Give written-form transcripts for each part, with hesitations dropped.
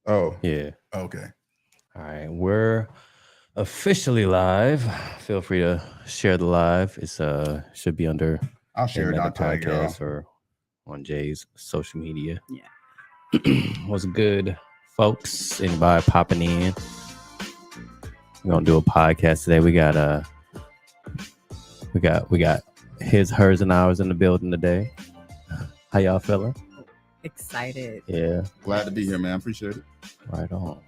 Oh, Yeah. okay. All right. We're officially live. Feel free to share the live. It's should be under I'll a share it. I'll Method tag y'all. Podcast or on Jay's social media. Yeah. What's good, folks? Anybody popping in? We're gonna do a podcast today. We got his, hers, and ours in the building today. How y'all feeling? Excited. Yeah, Glad to be here, man. Appreciate it. right on.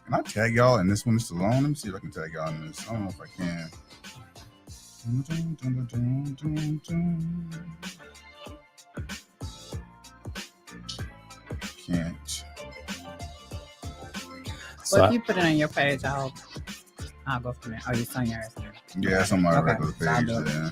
Can I tag y'all in this one just alone? Let me see if I can tag y'all in this. I don't know if I can. Can't. So Well, if you put it on your page, I'll go from there. Oh, you on yours. Yeah, it's on my Okay. regular So I'll page. do it. Yeah.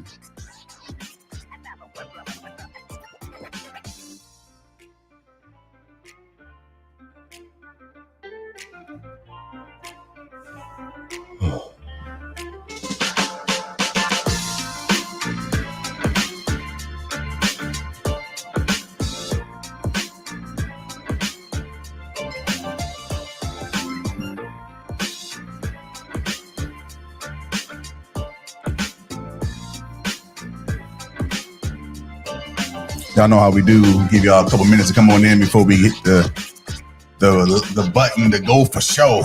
Y'all know how we do. Give y'all a couple minutes to come on in before we hit the button to go for show.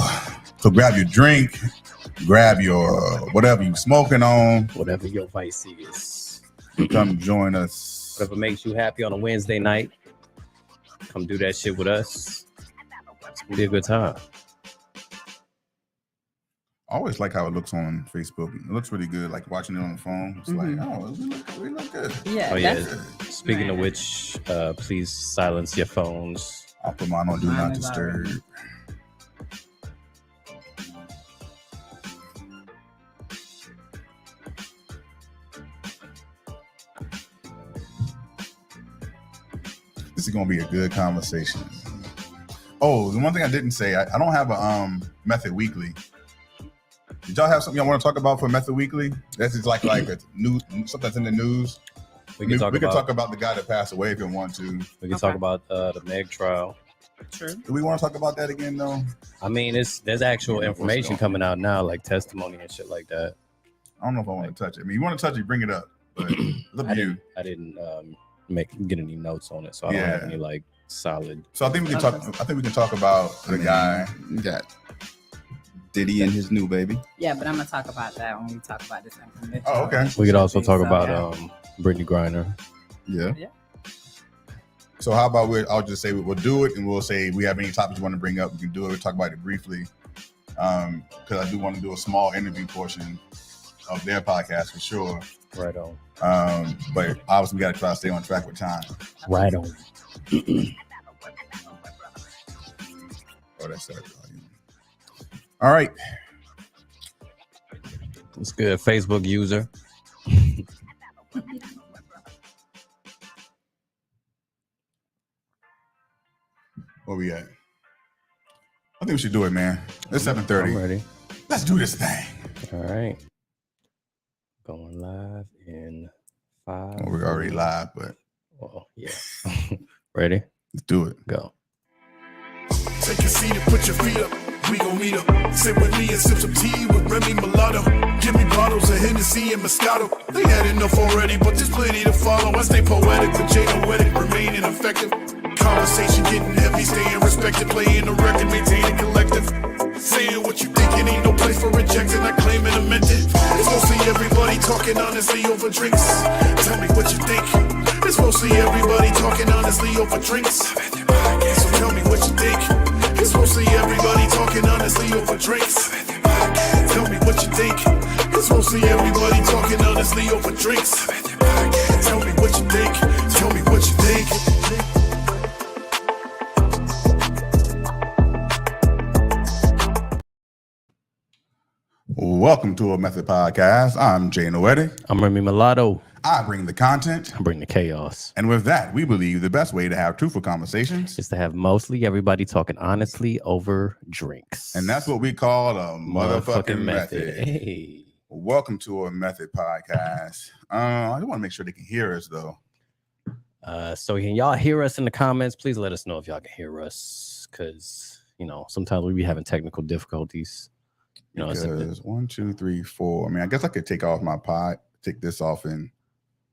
So grab your drink, grab your whatever you smoking on. whatever your vice is, Come join us. whatever makes you happy on a Wednesday night, come do that shit with us. It's gonna be a good time. I always like how it looks on Facebook. It looks really good. Like watching it on the phone. It's like, oh, we look good. Yeah. Oh yeah. that's- Speaking of Man. which, please silence your phones. I'll put mine on Do Mine Not is Disturb. already- This is gonna be a good conversation. Oh, the one thing I didn't say, I don't have a Method Weekly. Did y'all have something y'all want to talk about for Method Weekly? This is like a news, something that's in the news. We We can can talk talk about the guy that passed away if you want to. We can talk about the Meg trial. True. Do we want to talk about that again though? I mean, there's actual Yeah, information what's coming out now, like testimony and shit like that. I don't know if I want to touch it. I mean, you want to touch it, bring it up. But it's up to you. I didn't get any notes on it, so I don't have Yeah. any like solid. So I think we can talk. I think we can talk about the guy. You got Diddy and his new baby. Yeah, but I'm gonna talk about that when we talk about this information. Oh, okay. We could also talk So, about yeah. Brittany Griner. Yeah. So how about I'll just say we'll do it, and we'll say if we have any topics you want to bring up, we can do it. We'll talk about it briefly, because I do want to do a small interview portion of their podcast for sure. Right on. But obviously we got to try to stay on track with time. Right on. Oh, that's that. All right. It's good. Facebook user. Where we at? I think we should do it, man. It's I'm 7:30. ready. Let's do this thing. All right. Going live in 5. Well, we're already live, but Oh yeah. Ready? let's do it. Go. Take a seat and put your feet up. We gon' meet up. Sit with me and sip some tea with Remy Mulatto. Give me bottles of Hennessy and Moscato. They had enough already, but there's plenty to follow. I stay poetic, but Jay poetic, remaining effective. Conversation getting heavy, staying respected, playing the record, maintaining collective. Saying what you think, it ain't no place for rejection. I claim it, I meant it. It's mostly everybody talking honestly over drinks. Tell me what you think. It's mostly everybody talking honestly over drinks. So tell me what you think. It's mostly everybody talking honestly over drinks. Tell me what you think. It's mostly everybody talking honestly over drinks. Tell me what you think. Tell me what you think. Welcome to a Method Podcast. I'm Jay Noetti. I'm Remy Mulatto. I bring the content. I bring the chaos. And with that, we believe the best way to have truthful conversations. Is to have mostly everybody talking honestly over drinks. And that's what we call a motherfucking method. Hey. Welcome to a Method Podcast. I just want to make sure they can hear us, though. So can y'all hear us in the comments? Please let us know if y'all can hear us, because sometimes we be having technical difficulties. Because 1, 2, 3, 4. I mean, I guess I could take this off and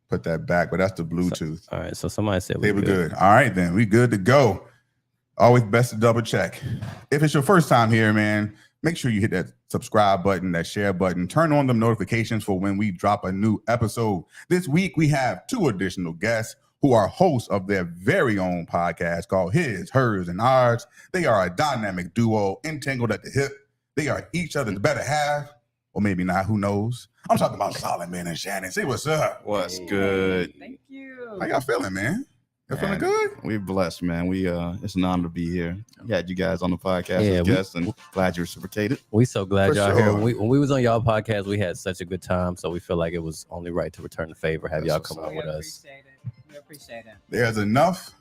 put that back, but that's the Bluetooth. All right, so somebody said we're good. All right, then we good to go. Always best to double check. If it's your first time here, man, make sure you hit that subscribe button, that share button, turn on the notifications for when we drop a new episode. This week, we have 2 additional guests who are hosts of their very own podcast called His, Hers, and Ours. They are a dynamic duo, entangled at the hip. They are each other's better half, or maybe not, who knows? I'm talking about Solomon and Shannon. Say what's up. What's good? Thank you. How y'all feeling, man? You feeling good? We're blessed, man. It's an honor to be here. We had you guys on the podcast as guests, and glad you reciprocated. We so glad For y'all sure. here. When we was on y'all podcast, we had such a good time, so we feel like it was only right to return the favor, have y'all come on with us. We appreciate it. There's enough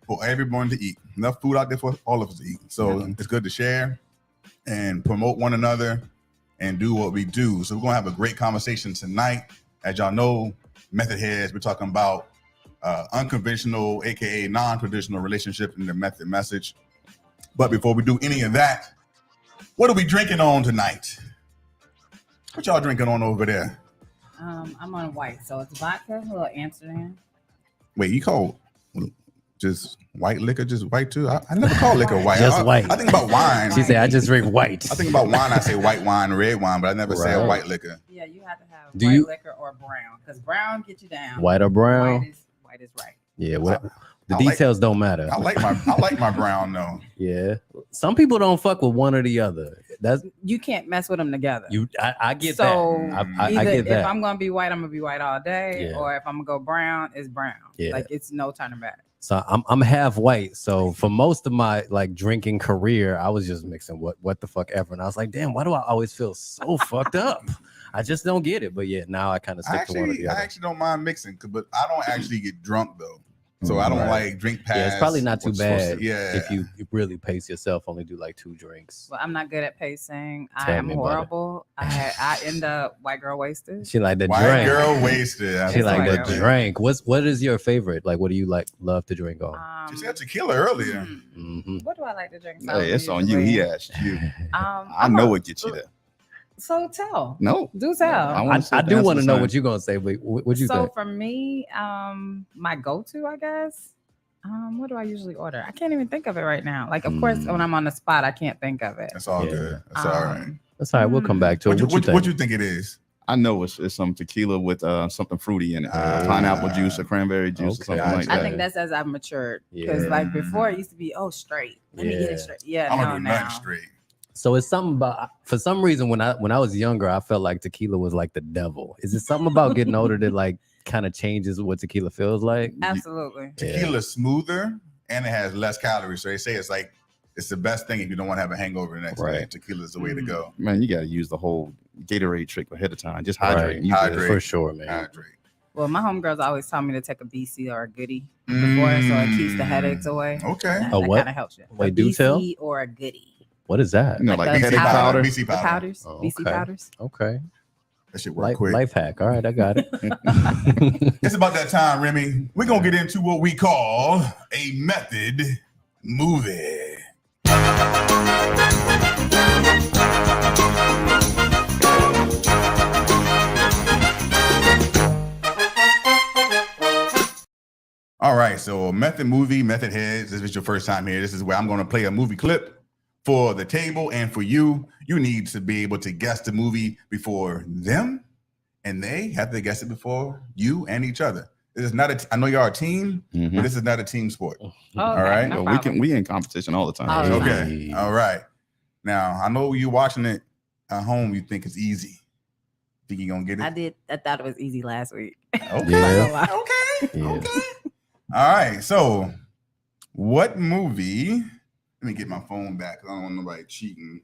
for everyone to eat. Enough food out there for all of us to eat. So it's good to share and promote one another and do what we do. So we're gonna have a great conversation tonight. As y'all know, Method Heads, we're talking about unconventional, aka non-traditional relationship in the Method message. But before we do any of that, what are we drinking on tonight? What y'all drinking on over there? I'm on white, so it's vodka, a little Amsterdam. Wait, you call just white liquor just white too? I never call liquor white. Just white. I think about wine. She said, I just drink white. I think about wine. I say white wine, red wine, but I never say a Right. white liquor. Yeah, you have to have Do white you- liquor or brown, because brown gets you down. White or brown? White is right. Yeah, the I like- details don't matter. I like my brown though. Yeah. Some people don't fuck with one or the other. That's You can't mess with them together. I get So that. I either get that. if I'm gonna be white, I'm gonna be white all day, Yeah. or if I'm gonna go brown, it's brown. Yeah. Like it's no turning back. So I'm half white. So for most of my like drinking career, I was just mixing what the fuck ever. And I was like, damn, why do I always feel so fucked up? I just don't get it. But yeah, now I kind of stick to one or the I other. actually don't mind mixing, but I don't actually get drunk though. So I don't Right. like drink past. Yeah, it's probably not too what's supposed bad. to- yeah. If you really pace yourself, only do like 2 drinks. Well, I'm not good at pacing. I Tell am me about it. horrible. I end up white girl wasted. She like the White drink. girl wasted. She like White the girl. drink. What is your favorite? Like, what do you love to drink on? She said tequila earlier. Mm-hmm. What do I like to drink? Hey, it's on you. He asked you. I I'm know a- what gets you there. So tell. No. Do tell. I do want to know what you're gonna say, but what you So think? for me, my go-to, I guess. What do I usually order? I can't even think of it right now. Like, of course, when I'm on the spot, I can't think of it. That's all Yeah. good. That's all right. That's all right. We'll come back to it. What you think it is? I know it's some tequila with something fruity in it. Pineapple juice or cranberry juice or Okay. something like I that. think that's as I've matured. Because Yeah. like before, it used to be straight. Let me get Yeah. it straight. Yeah, I'm no, gonna do now. nothing straight. So it's something about, for some reason, when I was younger, I felt like tequila was like the devil. Is it something about getting older that like kind of changes what tequila feels like? Absolutely. Tequila's smoother and it has less calories. So they say it's the best thing if you don't want to have a hangover the next day. Right. Tequila is the way to go. Man, you got to use the whole Gatorade trick ahead of time. Just hydrate. Right. You good. Hydrate. For sure, man. Hydrate. Well, my homegirls always tell me to take a BC or a goodie before, so it keeps the headaches away. Okay. That, A that what? kind of helps you. Wait, a do BC tell? or a goodie. What is that? You know, Like like the headache powder. powder. BC The powder. powders. Oh, BC okay. powders. Okay. That shit work quick. Life hack. All right, I got it. It's about that time, Remy. We're gonna get into what we call a method movie. All right, so a method movie, Method Heads. If it's your first time here, this is where I'm gonna play a movie clip for the table and for you. You need to be able to guess the movie before them, and they have to guess it before you and each other. This is not I know y'all are a team, Mhm. but this is not a team sport. Okay, All right. no Well, problem. we in competition all the time. All right. Okay. Hey. All right. Now I know you watching it at home. You think it's easy. Think you gonna get it? I thought it was easy last week. Okay. Yeah. Okay. Yeah. Okay. All right. So, what movie? Let me get my phone back. 'Cause I don't want nobody cheating.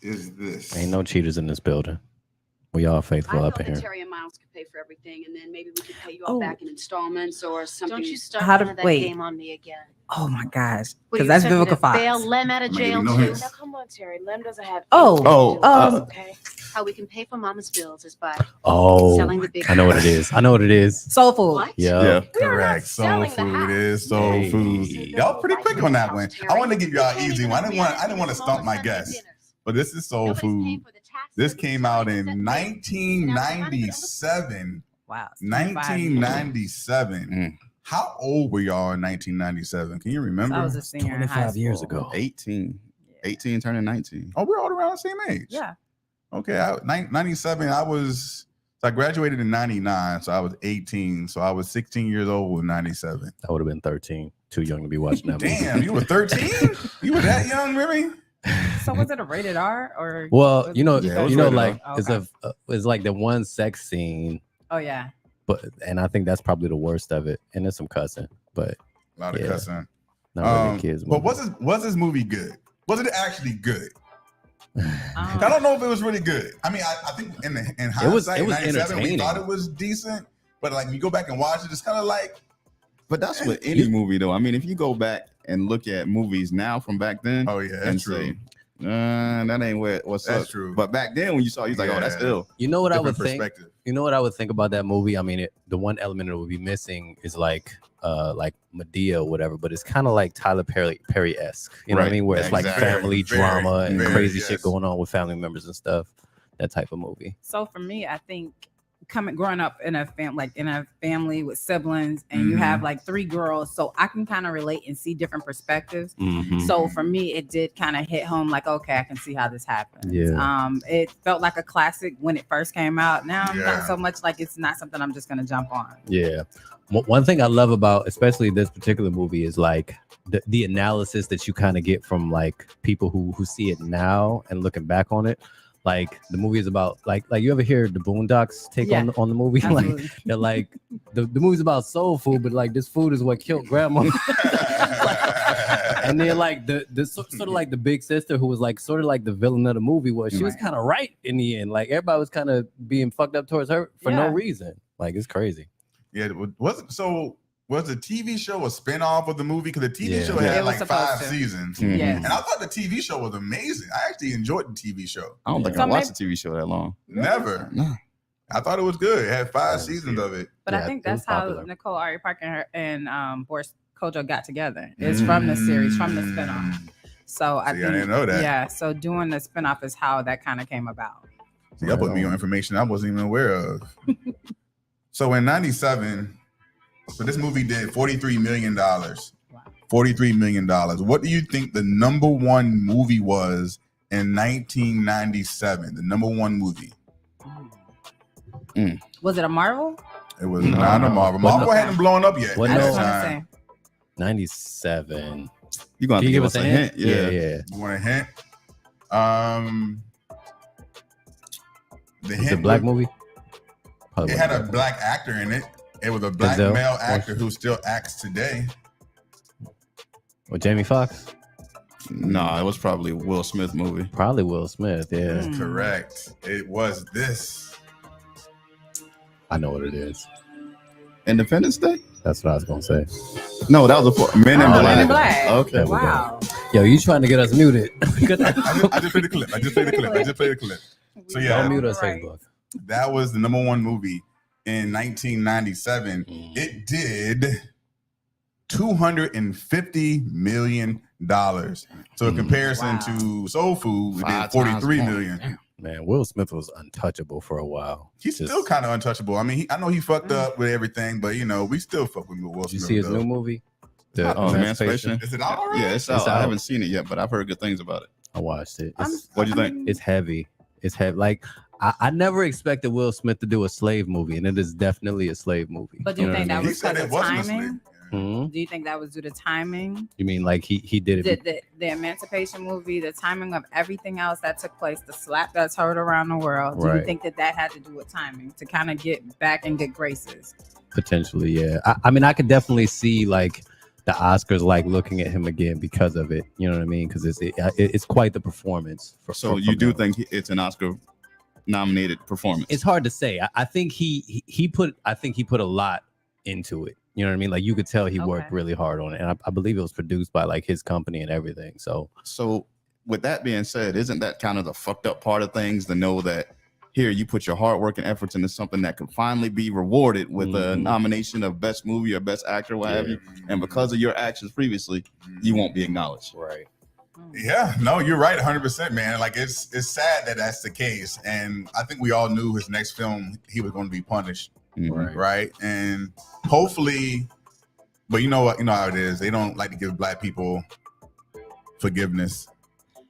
Is this? Ain't no cheaters in this building. We all faithful I up thought in that here. Terry and Miles could pay for everything, and then maybe we could pay you all back in installments or something. Don't you start How none to- of that wait. game on me again. Oh my gosh, Will because you that's attempt me Vivica to Fox. bail Lem out of Maybe jail no too? hints. Now come on, Terry. Lem doesn't have. Oh, anything to do with this, um, okay. How we can pay for Mama's bills is by Oh, selling the big I know what it is. I know what it is. Soul Food. What? Yeah. Yeah. We are not Correct. Soul selling the food house. is soul Hey. food. Y'all pretty quick on that one. I wanted to give y'all an Can't easy even one. I didn't afford want to stump my Sunday guests. dinners. But this is soul Nobody's paying food. for the taxes. This came out in 20% 1997. Wow. it's 25 years. 1997. How old were y'all in 1997? Can you remember? I was a senior in high 25 school. years ago. 18. 18 turning 19. Oh, we're all around the same age. Yeah. Okay. 97. I graduated in 99, so I was 18. So I was 16 years old in 97. I would have been 13. Too young to be watching that movie. Damn, you were 13? You were that young, Remy? So was it a rated R or? Well, Yeah, it was rated like R. it's like the one sex scene, Oh yeah. and I think that's probably the worst of it. And there's some cussing, but A lot of Yeah. cussing. not really kids. But movie. was this movie good? Was it actually good? I Um, don't know if it was really good. I mean, I think in hindsight, It was 97, we entertaining. thought it was decent. But like, when you go back and watch it, it's kind of like, But that's with any movie, though. I mean, if you go back and look at movies now from back then, oh yeah, and that's true. say, that ain't what's That's up. true. But back then, when you saw, it, you was like, oh, that's Yeah. ill. You know what I would Different think? perspective. You know what I would think about that movie? I mean, the one element that would be missing is like Medea or whatever, but it's kind of like Tyler Perry-esque. You know what I Right. mean? Where it's like Exactly. family Very, drama and very, crazy yes. shit going on with family members and stuff. That type of movie. So for me, I think growing up in a family with siblings, and you have like 3 girls, so I can kind of relate and see different perspectives. Mhm. So for me, it did kind of hit home. Like, okay, I can see how this happens. Yeah. It felt like a classic when it first came out. Now, Yeah. not so much. Like, it's not something I'm just gonna jump on. Yeah. One thing I love about especially this particular movie is like the analysis that you kind of get from like people who see it now and looking back on it. Like the movie is about like you ever hear the Boondocks take Yeah. on the movie? Like Absolutely. they're like the movie's about soul food, but like this food is what killed grandma. And then like the sort of like the big sister who was like sort of like the villain of the movie was she was kind of right in the end. Like everybody was kind of being fucked up towards her for no Yeah. reason. Like it's crazy. Yeah, was the TV show a spinoff of the movie? Because the TV Yeah. show Yeah. had It was like supposed 5 to. seasons. Mhm. Yes. And I thought the TV show was amazing. I actually enjoyed the TV show. I don't think So I watched the TV show that long. Never. No. I thought it was good. It had 5 Yeah, seasons yeah. of it. But Yeah, I think it was that's how popular. Nicole Ari Parker and Boris Kojo got together. It's from the series, from the spinoff. So I See, think I didn't know that. Yeah. So doing the spinoff is how that kind of came about. See, that put me on information I wasn't even aware of. So in 97, so this movie did $43 million. Wow. $43 million. What do you think the number one movie was in 1997? The number one movie. Was it a Marvel? It was No. not a Marvel. What Marvel no- hadn't blown up yet. What I at just the want to time. say. 97. You're going Can to you give us a hint? Yeah. You want a hint? The Is it a hint black was- movie? Probably It had a wasn't. black actor in it. It was a black Denzel? male actor who still acts today. With Jamie Foxx? No, it was probably a Will Smith movie. Probably Will Smith. Yeah, Mm. Correct. It was this. I know what it is. Independence Day? That's what I was gonna say. No, that was Men in Oh, Black. Men in Black. Okay. There we go. Wow. Yo, you trying to get us muted? I just played the clip. I just played the clip. So yeah, Don't mute us, Right. Facebook. That was the number one movie in 1997. Mm. It did $250 million. So in comparison Wow. to Soul Food, it did 5 times 43 more. million. Man, Will Smith was untouchable for a while. He's Just- still kind of untouchable. I mean, I know he fucked up with everything, but we still fuck with Will Did you Smith. see his though. new movie? The Oh, Emancipation? Is it out already? Yeah, it's out. It's I out. haven't seen it yet, but I've heard good things about it. I watched it. I'm- It's, What do you I think? mean, it's heavy. It's heavy. Like I never expected Will Smith to do a slave movie, and it is definitely a slave movie. But do you know think what I that He was said because it of wasn't a slave. timing? mean? Do you think that was due to timing? You mean like he did it? The Emancipation movie, the timing of everything else that took place, the slap that's heard around the world. Do you Right. think that had to do with timing to kind of get back in good graces? Potentially, yeah. I mean, I could definitely see like the Oscars like looking at him again because of it. You know what I mean? Because it's quite the performance. So you do think it's an Oscar nominated performance. It's hard to say. I think he put a lot into it. You know what I mean? Like you could tell he worked really hard on it, and I believe it was produced by like his company and everything. So with that being said, isn't that kind of the fucked up part of things to know that here you put your hard work and efforts into something that can finally be rewarded with a nomination of best movie or best actor, what have you, and because of your actions previously, you won't be acknowledged. Right. Yeah, no, you're right, 100%, man. Like it's sad that that's the case, and I think we all knew his next film he was going to be punished, right? And hopefully, but you know how it is. They don't like to give black people forgiveness.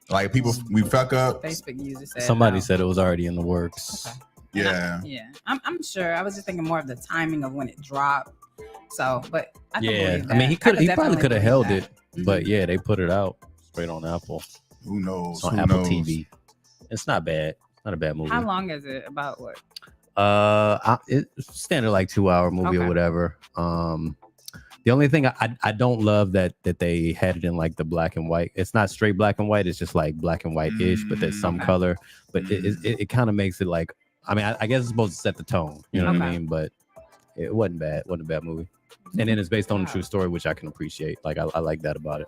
Like people, we fuck up. Facebook user said Somebody said it was already in the works. Okay. Yeah, I'm sure. I was just thinking more of the timing of when it dropped. So, but I can believe that. I mean, he probably could have held it, Mm-hmm. but yeah, they put it out straight on Apple. who knows? It's on Who Apple knows? TV. It's not bad. Not a bad movie. How long is it? About what? It's standard like 2-hour movie or Okay. whatever. The only thing I don't love that they had it in like the black and white. It's not straight black and white. It's just like black and white-ish, but there's some color. But it kind of makes it like, I mean, I guess it's supposed to set the tone. You know what I mean? But it wasn't bad. Wasn't a bad movie. And then it's based on a true story, which I can appreciate. Like I like that about it.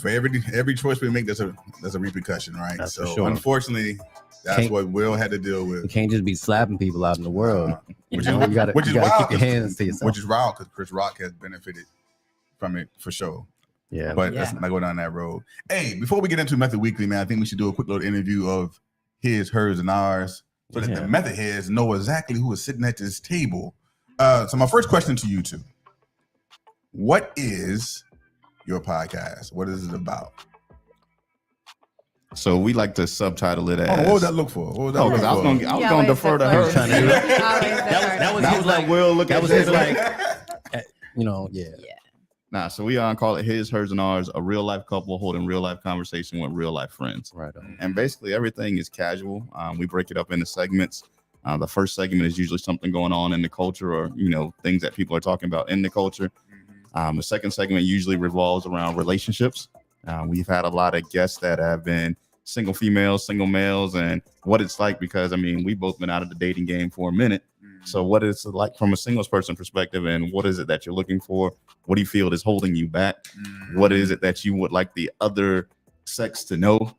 For every choice we make, there's a repercussion, right? That's so for sure. Unfortunately, that's what Will had to deal with. You can't just be slapping people out in the world. Which You gotta wild, keep your hands to yourself. which is wild because Chris Rock has benefited from it for sure. Yeah, But let's not go down that road. Hey, before we get into Method Weekly, man, I think we should do a quick little interview of his, hers, and ours, so that the method heads know exactly who is sitting at this table. So my first question to you two: what is your podcast? What is it about? So we like to subtitle it as. What would that look for? What would that look I was for? going to defer to her. That was his like. Will look That at was this his like. Yeah. Nah, so we call it his, hers, and ours, a real life couple holding real life conversation with real life friends. Right on. And basically everything is casual. We break it up into segments. The first segment is usually something going on in the culture or, things that people are talking about in the culture. The second segment usually revolves around relationships. We've had a lot of guests that have been single females, single males, and what it's like because, we've both been out of the dating game for a minute. So what is it like from a singles person perspective, and what is it that you're looking for? What do you feel is holding you back? What is it that you would like the other sex to know?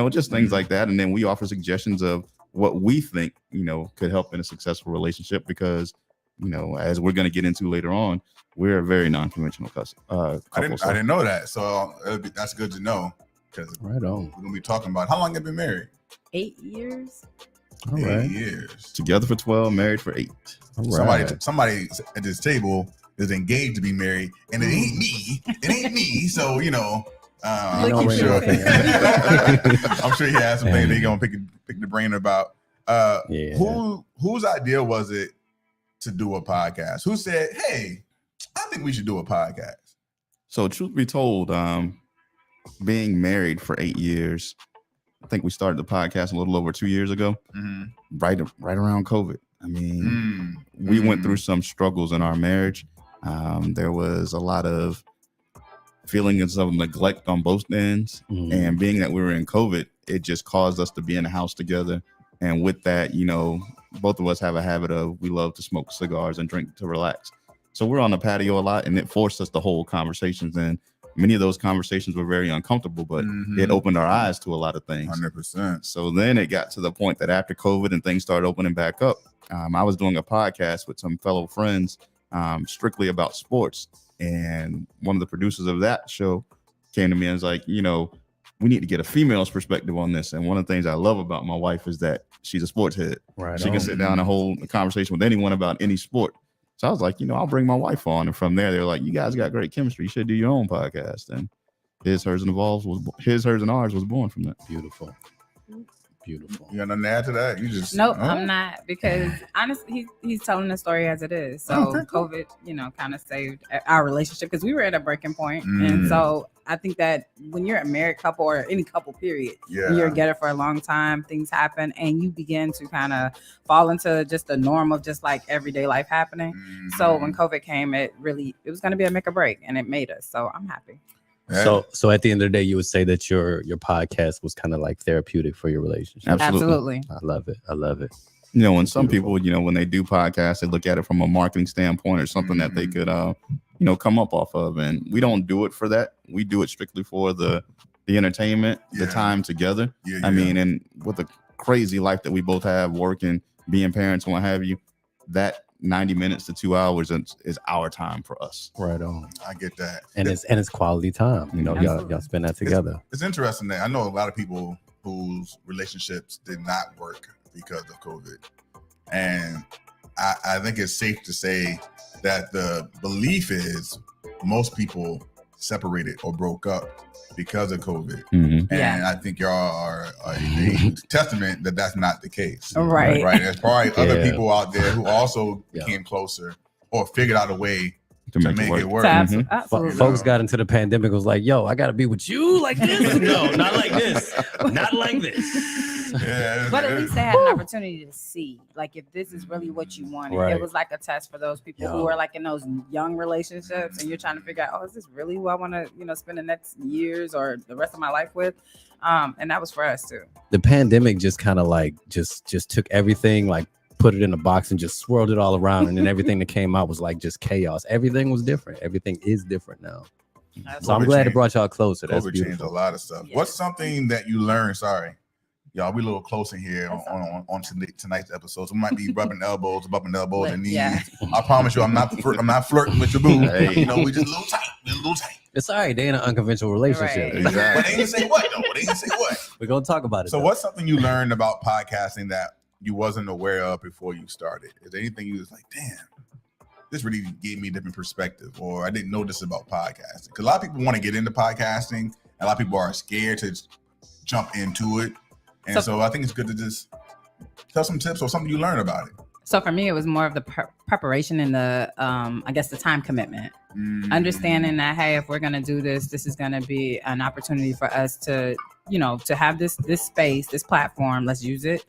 Just things like that. And then we offer suggestions of what we think, could help in a successful relationship because, as we're going to get into later on, we're a very non-conventional couple. I didn't know that. So that's good to know because right on. We're going to be talking about how long have you been married? 8 years. All 8 right. years. Together for 12, married for 8. All right. Somebody at this table is engaged to be married, and it ain't me. It ain't me. So I'm sure. I'm sure he has some things they're gonna pick the brain about. Whose idea was it to do a podcast? Who said, "Hey, I think we should do a podcast"? So, truth be told, being married for 8 years. I think we started the podcast a little over 2 years ago, right around COVID. We went through some struggles in our marriage. There was a lot of feelings of neglect on both ends. And being that we were in COVID, it just caused us to be in the house together. And with that, both of us have a habit of we love to smoke cigars and drink to relax. So we're on the patio a lot, and it forced us to hold conversations. And many of those conversations were very uncomfortable, but it opened our eyes to a lot of things. 100%. So then it got to the point that after COVID and things started opening back up, I was doing a podcast with some fellow friends strictly about sports. And one of the producers of that show came to me and was like, we need to get a female's perspective on this. And one of the things I love about my wife is that she's a sports head. Right. She can sit down and hold a conversation with anyone about any sport. So I was like, I'll bring my wife on. And from there, they're like, you guys got great chemistry. You should do your own podcast. And his, hers, and ours was born from that. Beautiful. You got nothing to add to that? You just Nope, I'm not, because honestly, he's telling the story as it is. So COVID, kind of saved our relationship because we were at a breaking point. And so I think that when you're a married couple or any couple period, when you're together for a long time, things happen and you begin to kind of fall into just the norm of just like everyday life happening. So when COVID came, it was going to be a make or break, and it made us. So I'm happy. Yeah. So at the end of the day, you would say that your podcast was kind of like therapeutic for your relationship. Absolutely. I love it. I love it. You know, when some Beautiful. people, you know, when they do podcasts, they look at it from a marketing standpoint or something that they could, you know, come up off of. And we don't do it for that. We do it strictly for the entertainment, the time together. I mean, and with the crazy life that we both have, working, being parents, and what have you, that 90 minutes to 2 hours is our time for us. Right on. I get that. And it's quality time. You know, y'all spend that together. It's interesting that I know a lot of people whose relationships did not work because of COVID. And I think it's safe to say that the belief is most people separated or broke up because of COVID. Mm-hmm. And I think y'all are a testament that that's not the case. Right. Right. There's probably other people out there who also became closer or figured out a way to make it work. Absolutely. Folks got into the pandemic, was like, yo, I got to be with you like this. No, not like this. Not like this. Yeah, But at least they had an opportunity to see, like, if this is really what you wanted. Right. It was like a test for those people who are like in those young relationships, and you're trying to figure out, oh, is this really who I want to, you know, spend the next years or the rest of my life with? And that was for us too. The pandemic just kind of like just took everything, like put it in a box and just swirled it all around, and then everything that came out was like just chaos. Everything was different. Everything is different now. So I'm glad it brought y'all closer. That's COVID changed a lot of stuff. What's something that you learned? Sorry, y'all, we a little close in here on tonight's episode. So we might be rubbing elbows, bumping elbows and knees. Yeah. I promise you, I'm not flirting with your boo. Hey. You know, we just a little tight. It's all right. They in an unconventional relationship. Right. Exactly. But they didn't say what though. They didn't say what. We're gonna talk about it. So what's something you learned about podcasting that you wasn't aware of before you started? Is there anything you was like, damn, this really gave me a different perspective, or I didn't know this about podcasting? Because a lot of people want to get into podcasting, and a lot of people are scared to jump into it. And so I think it's good to just tell some tips or something you learn about it. So for me, it was more of the preparation and the, I guess, the time commitment. Understanding that, hey, if we're going to do this, this is going to be an opportunity for us to, you know, to have this space, this platform. Let's use it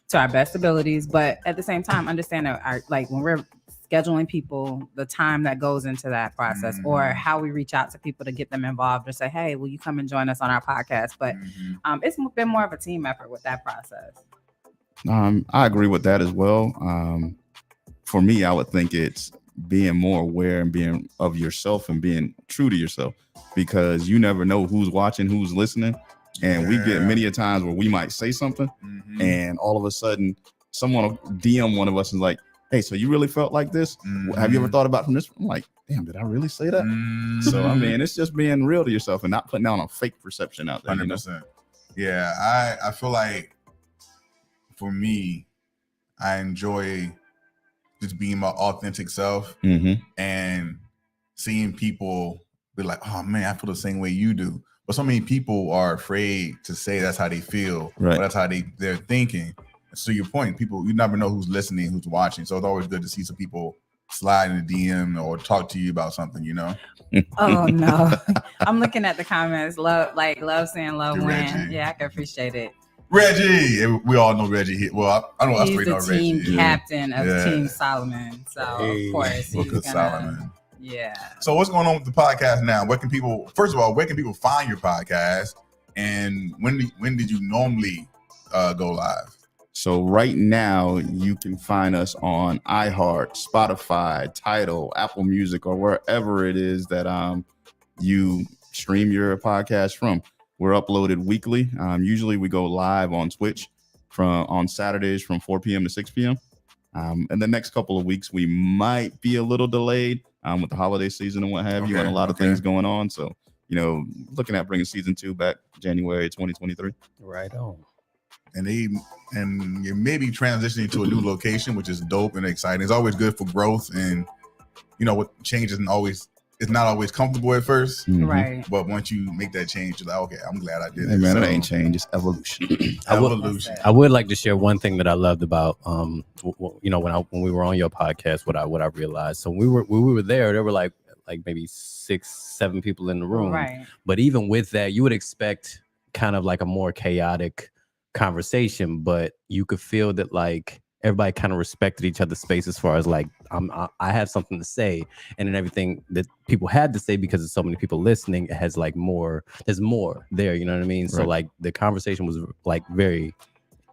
to our best abilities. But at the same time, understand that like when we're scheduling people, the time that goes into that process, or how we reach out to people to get them involved or say, hey, will you come and join us on our podcast? But it's been more of a team effort with that process. I agree with that as well. For me, I would think it's being more aware and being of yourself and being true to yourself, because you never know who's watching, who's listening. And we get many a times where we might say something and all of a sudden someone will DM one of us and like, hey, so you really felt like this? Have you ever thought about from this? I'm like, damn, did I really say that? So, I mean, it's just being real to yourself and not putting down a fake perception out there. 100%. You know? Yeah, I feel like for me, I enjoy just being my authentic self and seeing people be like, oh man, I feel the same way you do. But so many people are afraid to say that's how they feel, or that's how they're thinking. So your point, people, you never know who's listening, who's watching. So it's always good to see some people slide in the DM or talk to you about something, you know? Oh no. I'm looking at the comments. Love saying love win. Reggie. Yeah, I can appreciate it. Reggie, we all know Reggie. Well, I don't know. He's the team Reggie. captain of Team Solomon. So of course he's gonna, Solomon. Yeah. So what's going on with the podcast now? First of all, where can people find your podcast? And when did you normally go live? So right now you can find us on iHeart, Spotify, Tidal, Apple Music, or wherever it is that you stream your podcast from. We're uploaded weekly. Usually we go live on Twitch on Saturdays from 4 p.m. to 6 p.m. And the next couple of weeks we might be a little delayed with the holiday season and what have you, and a lot of things going on. So, you know, looking at bringing season 2 back January 2023. Right on. And you're maybe transitioning to a new location, which is dope and exciting. It's always good for growth, and you know what, change it's not always comfortable at first, right? But once you make that change, you're like, okay, I'm glad I did it. Hey man, so, it ain't change, it's evolution. Evolution. I would like to share one thing that I loved about you know, when we were on your podcast, what I realized. So when we were there were like maybe 6-7 people in the room, right? But even with that, you would expect kind of like a more chaotic conversation, but you could feel that like everybody kind of respected each other's space as far as like I have something to say, and then everything that people had to say, because there's so many people listening, it has like there's more there, you know what I mean? So like the conversation was like very,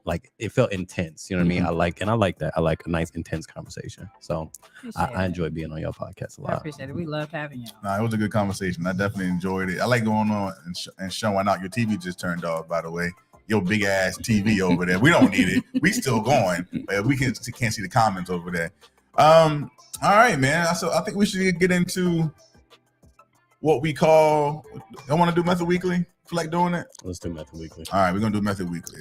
like it felt intense, you know what I mean? I like that. I like a nice intense conversation. So I enjoy being on your podcast a lot. I appreciate it. We love having you. Nah, it was a good conversation. I definitely enjoyed it. I like going on and showing out. Your TV just turned off, by the way. Your big ass TV over there. We don't need it. We still going, but we can't see the comments over there. All right, man. So I think we should get into what we call. I want to do Method Weekly. Feel like doing it? Let's do Method Weekly. All right, we're gonna do Method Weekly.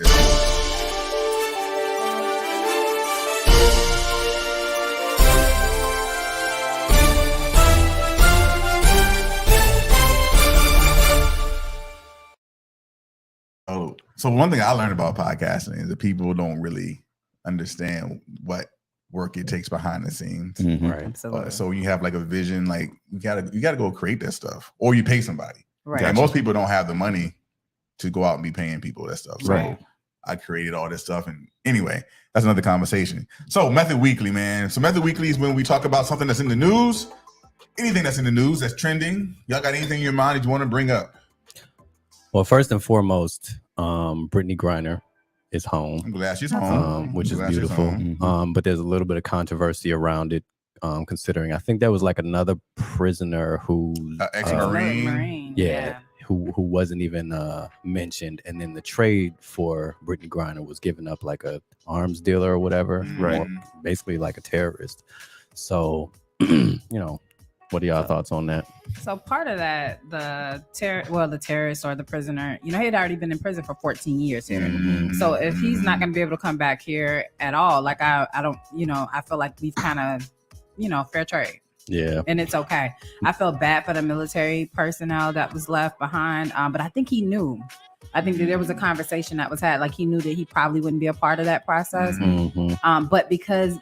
So one thing I learned about podcasting is that people don't really understand what work it takes behind the scenes. Right. Absolutely. So you have like a vision, like you gotta go create that stuff, or you pay somebody. Right. And most people don't have the money to go out and be paying people that stuff. So Right. I created all this stuff, and anyway, that's another conversation. So Method Weekly, man. So Method Weekly is when we talk about something that's in the news, anything that's in the news that's trending. Y'all got anything in your mind that you want to bring up? Well, first and foremost, Brittany Griner is home, I'm glad she's home, which is Glad she's beautiful. home. But there's a little bit of controversy around it, considering I think there was like another prisoner who Ex-Marine. yeah, who wasn't even mentioned, and then the trade for Brittany Griner was given up like a arms dealer or whatever, Right. or basically like a terrorist. So, you know, what are y'all thoughts on that? So part of that, the terrorist or the prisoner, you know, he had already been in prison for 14 years here. So if he's not going to be able to come back here at all, like I don't, you know, I feel like we've kind of, you know, fair trade. Yeah. And it's okay. I felt bad for the military personnel that was left behind, but I think he knew. I think that there was a conversation that was had, like he knew that he probably wouldn't be a part of that process. But because,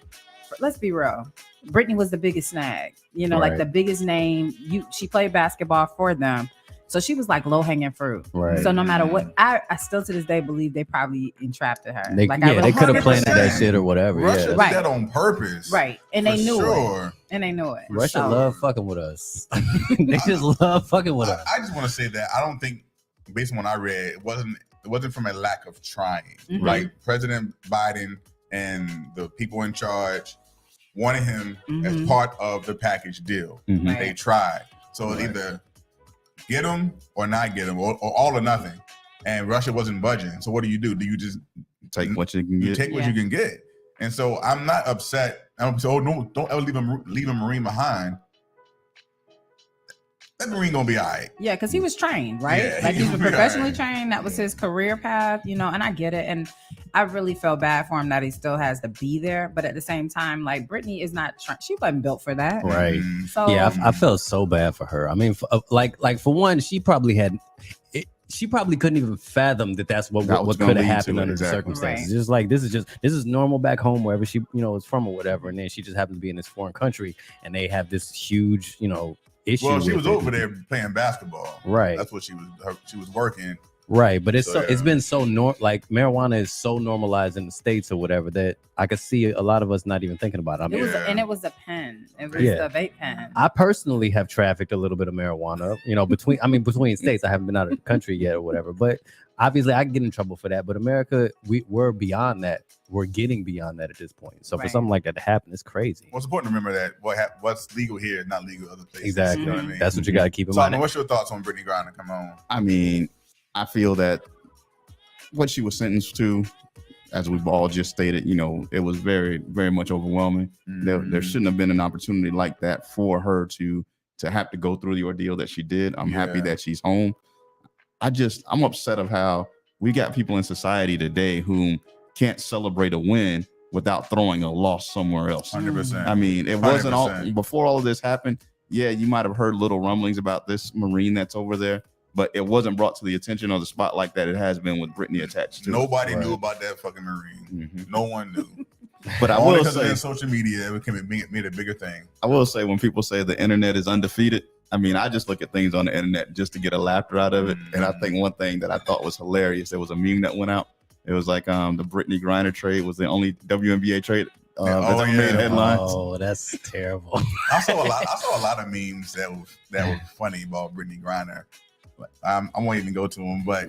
let's be real, Brittany was the biggest snag, you know, like Right. the biggest name. She played basketball for them. So she was like low hanging fruit. Right. So no matter what, I still to this day believe they probably entrapped her. They, like, they could have planted that 100%. shit or whatever. Russia Yeah. did Right. that on purpose. Right. And they For knew it. sure. And they knew it. Russia So- love fucking with us. They just love fucking with us. I just want to say that I don't think, based on what I read, it wasn't from a lack of trying. Mhm. Like President Biden and the people in charge wanted him as Mhm. part of the package deal. Right. They tried. So it's Right. either get him or not get him, or all or nothing. And Russia wasn't budging. So what do? You just Take what you can you get. take what you can get? And so I'm not upset. I'm so no, don't ever leave a Marine behind. That Marine gonna be all right. Yeah, because he was trained, right? Yeah, like he he was was professionally right. trained. That was his career path, you know, and I get it. And I really felt bad for him that he still has to be there. But at the same time, like Brittany is not, she wasn't built for that. Right. Mhm. So Yeah, I felt so bad for her. I mean, like for one, she probably couldn't even fathom that's what That was could gonna have lead happened to it, under exactly. the circumstances. Right. Just like this is normal back home wherever she is from or whatever, and then she just happens to be in this foreign country and they have this huge issue. Well, she with was it. over there playing basketball. Right. That's what she was working. Right, but it's So, it's yeah. been so like marijuana is so normalized in the States or whatever that I could see a lot of us not even thinking about it. I mean, it was a pen. It was Yeah. a vape pen. I personally have trafficked a little bit of marijuana, between states. I haven't been out of the country yet or whatever, but obviously I get in trouble for that. But America, we're beyond that. We're getting beyond that at this point. So for Right. something like that to happen, it's crazy. Well, it's important to remember that what's legal here is not legal in other places. Exactly. You know what I mean? That's what you got to keep in So, mind. what's your thoughts on Brittany Griner? Come on. I mean, I feel that what she was sentenced to, as we've all just stated, it was very, very much overwhelming. There shouldn't have been an opportunity like that for her to have to go through the ordeal that she did. I'm happy Yeah. that she's home. I'm upset of how we got people in society today who can't celebrate a win without throwing a loss somewhere else. 100%. I mean, it wasn't all 100%. before all of this happened. Yeah, you might have heard little rumblings about this Marine that's over there, but it wasn't brought to the attention or the spotlight that it has been with Brittany attached to it. Nobody Right. knew about that fucking Marine. Mhm. No one knew. But I Only will because of say, their social media, it made a bigger thing. when people say the internet is undefeated, I mean, I just look at things on the internet just to get a laughter out of it. And I think one thing that I thought was hilarious, there was a meme that went out It was like the Brittany Griner trade was the only WNBA trade Yeah, that's ever made headlines. Oh, that's terrible. I saw a lot of memes that were funny about Brittany Griner. I won't even go to them, but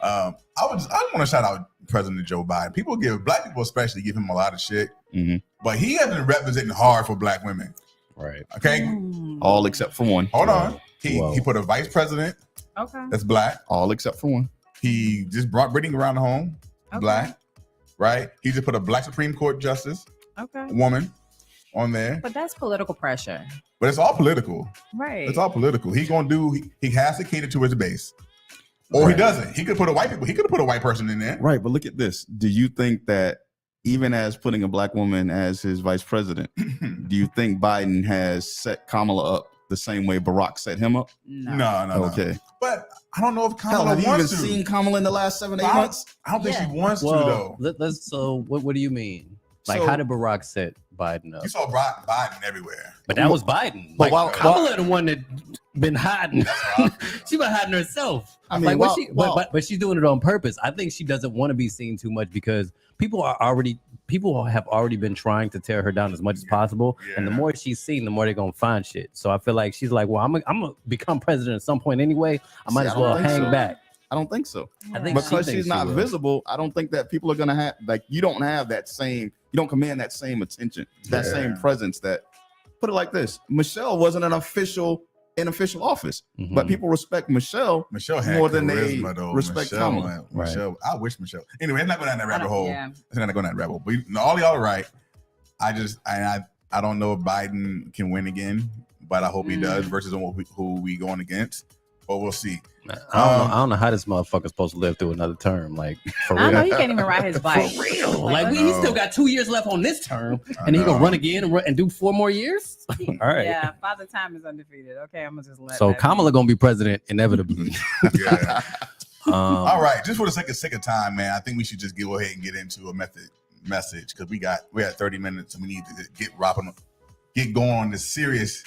I want to shout out President Joe Biden. Black people especially give him a lot of shit, but he has been representing hard for black women. Right. Okay. All except for one. Hold on. He put a vice president. Okay. That's black. All except for one. He just brought Brittany Griner home. Okay. Black. Right. He just put a black Supreme Court justice. Okay. Woman on there. But that's political pressure. But it's all political. Right. It's all political. He has to cater to his base. Or he doesn't. He could put a white person in there. Right, but look at this. Do you think that even as putting a black woman as his vice president, do you think Biden has set Kamala up the same way Barack set him up? No. Okay. But I don't know if Hell, Kamala have you even wants to. seen Kamala in the last 7-8 months? I don't think she wants to Well, though. so what do you mean? Like, So- how did Barack set Biden up? You saw Biden everywhere. But that was Biden. But Like, Kamala the one that been hiding. She been hiding herself. I mean, like, well- but she's doing it on purpose. I think she doesn't want to be seen too much because people have already been trying to tear her down as much as possible. Yeah. And the more she's seen, the more they're gonna find shit. So I feel like she's like, well, I'm gonna become president at some point anyway. I might See, as I don't well think hang so. back. I don't think so. I think she Because thinks she's she not will. visible, I don't think that people are gonna have you don't have that same, you don't command that same attention, that same presence. That put it like this: Michelle wasn't in official office, but people respect Michelle had more than charisma, they though. respect Kamala. Michelle, I wish Michelle. Anyway, I'm not going down that rabbit hole. Yeah. It's not going down that rabbit hole. But all y'all are right. I don't know if Biden can win again, but I hope he does versus who we going against. But we'll see. I don't know how this motherfucker's supposed to live through another term. Like, for I real. know he can't even ride his bike. For real. Like, Like, he still got 2 years left on this term, I and he know. gonna run again and do 4 more years. All right. Yeah, Father Time is undefeated. Okay, I'm gonna just let So that Kamala gonna be president inevitably. Yeah. All right. Just for the sake of time, man, I think we should just go ahead and get into a message because we had 30 minutes and we need to get going on this serious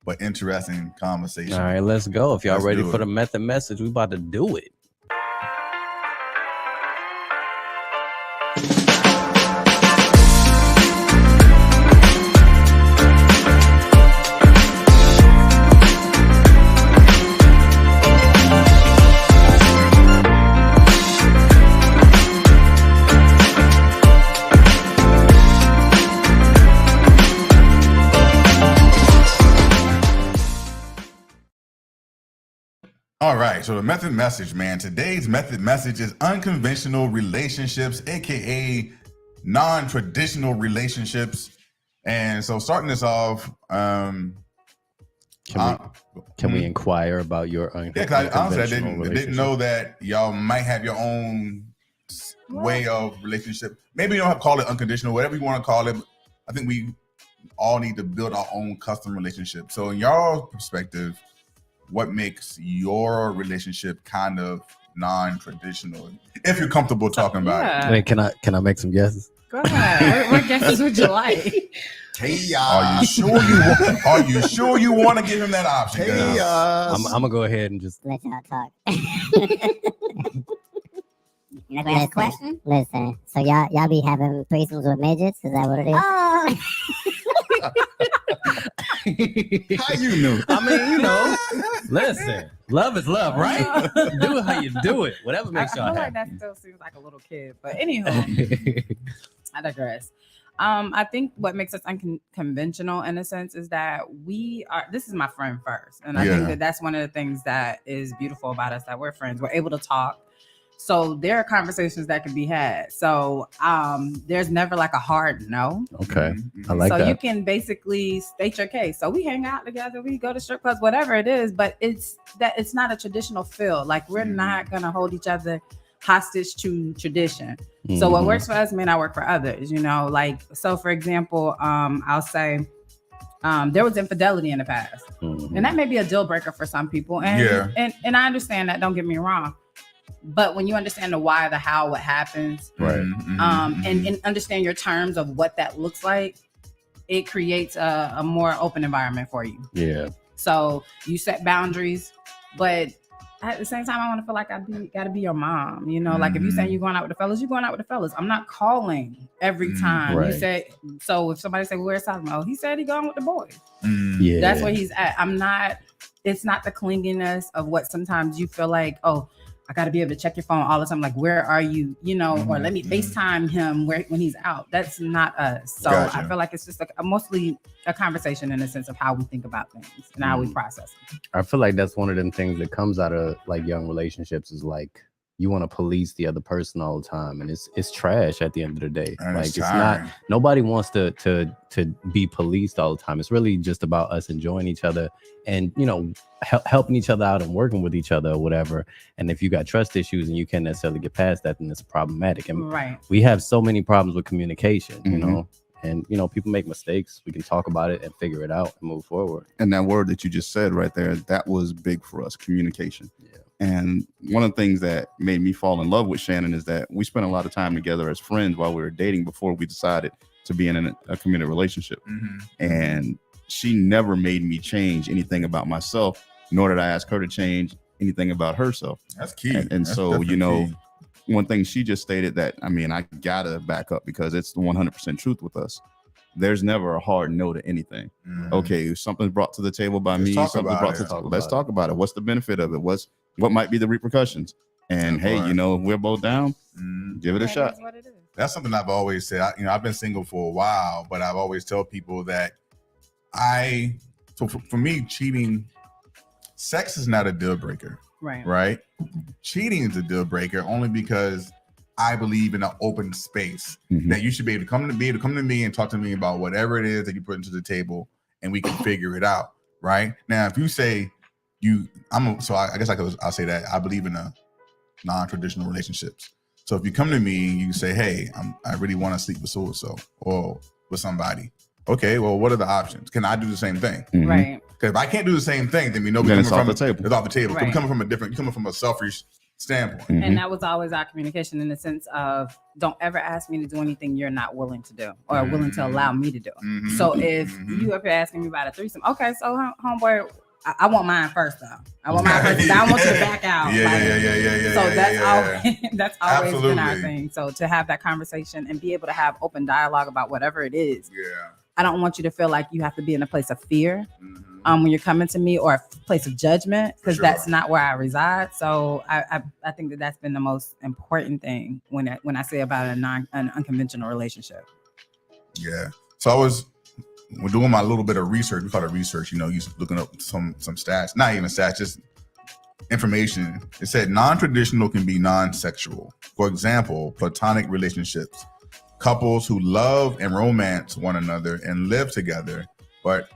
but interesting conversation. All right, let's go. If y'all Let's ready do for it. the method message, we about to do it. All right, so the method message, man. Today's method message is unconventional relationships, aka non-traditional relationships. And so, starting this off, Can we inquire about your yeah, because honestly, I didn't relationship? know that y'all might have your own way of relationship. Maybe you don't have to call it unconditional, whatever you want to call it. I think we all need to build our own custom relationship. So, in your perspective, what makes your relationship kind of non-traditional? If you're comfortable talking about it. Wait, can I make some guesses? Go ahead. What guesses would you like? Are you sure you want to give him that option? I'm gonna go ahead and just Let y'all talk. Next question. Listen, so y'all be having threesomes with midgets? Is that what it is? How you knew? I mean, listen, love is love, right? Do it how you do it. Whatever makes I y'all feel like happy. that still seems like a little kid, but anywho, I digress. I think what makes us unconventional in a sense is that this is my friend first. And I think that that's one of the things that is beautiful about us, that we're friends. We're able to talk. So there are conversations that can be had. So there's never like a hard no. Okay. I like so that. you can basically state your case. So we hang out together, we go to strip clubs, whatever it is, but it's not a traditional feel. Like we're not gonna hold each other hostage to tradition. So what works for us may not work for others, like, so for example, I'll say there was infidelity in the past, and that may be a deal breaker for some people. And I understand that, don't get me wrong. But when you understand the why, the how, what happens, Right. And understand your terms of what that looks like, it creates a more open environment for you. Yeah. So you set boundaries, but at the same time, I want to feel like gotta be your mom. You know, like if you saying you're going out with the fellas, you're going out with the fellas. I'm not calling every time. Right. You say so. If somebody say, well, "Where's Solomon?" Oh, he said he going with the boys. Yeah, That's where he's at. I'm not. It's not the clinginess of what sometimes you feel like. Oh, I got to be able to check your phone all the time. Like, where are you? You know, or let me FaceTime him when he's out. That's not us. So Gotcha. I feel like it's just mostly a conversation in the sense of how we think about things and how we process them. I feel like that's one of them things that comes out of like young relationships is like you want to police the other person all the time, and it's trash at the end of the day. And like it's it's tiring. not, nobody wants to be policed all the time. It's really just about us enjoying each other and, you know, helping each other out and working with each other or whatever. And if you got trust issues and you can't necessarily get past that, then it's problematic. And Right. we have so many problems with communication, you know, and, you know, people make mistakes. We can talk about it and figure it out and move forward. And that word that you just said right there, that was big for us, communication. Yeah. And one of the things that made me fall in love with Shannon is that we spent a lot of time together as friends while we were dating before we decided to be in a committed relationship. And she never made me change anything about myself, nor did I ask her to change anything about herself. That's key. And That's so, definitely you know, key. one thing she just stated that, I mean, I gotta back up because it's the 100% truth with us. There's never a hard no to anything. Okay, something's brought to the table by Let's me, talk something's about brought it. to the Talk table. about Let's it. talk about it. What's the benefit of it? What might be the repercussions? And That hey, part. you know, if we're both down, give it a That shot. is what it is. That's something I've always said. I've been single for a while, but I've always tell people that for me, cheating, sex is not a deal breaker, Right. right? Cheating is a deal breaker only because I believe in an open space that you should be able to come to me and talk to me about whatever it is that you put into the table, and we can figure it out, right? Now, if you say I guess I'll say that I believe in a non-traditional relationships. So if you come to me and you say, hey, I really want to sleep with so-and-so or with somebody. Okay, well, what are the options? Can I do the same thing? Right. Because if I can't do the same thing, then we know Then we're it's coming off the table. It's off the table. Right. You're coming from a selfish standpoint. And that was always our communication in the sense of don't ever ask me to do anything you're not willing to do or willing to allow me to do. So if you up here asking me about a threesome, okay, so homeboy, I want mine first though. I want mine first. I want you to back out. Yeah. So that's always been our Absolutely. thing. So to have that conversation and be able to have open dialogue about whatever it is. Yeah. I don't want you to feel like you have to be in a place of fear when you're coming to me or a place of judgment because that's not where I reside. So I think that's been the most important thing when I say about an unconventional relationship. Yeah. So we're doing my little bit of research. We call it research, you know, looking up some stats, not even stats, just information. It said non-traditional can be non-sexual. For example, platonic relationships, couples who love and romance one another and live together, but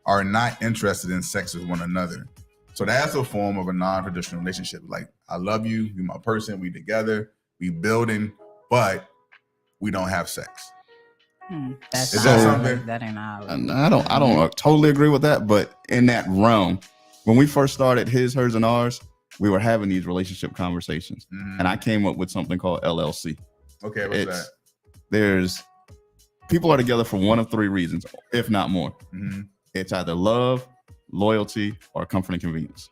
are not interested in sex with one another. So that's a form of a non-traditional relationship. Like, I love you, you're my person, we together, we building, but we don't have sex. That's Is not that ours. something? That ain't ours. And I don't totally agree with that, but in that realm, when we first started his, hers, and ours, we were having these relationship conversations, and I came up with something called LLC. Okay, what's that? There's people are together for one of three reasons, if not more. It's either love, loyalty, or comfort and convenience.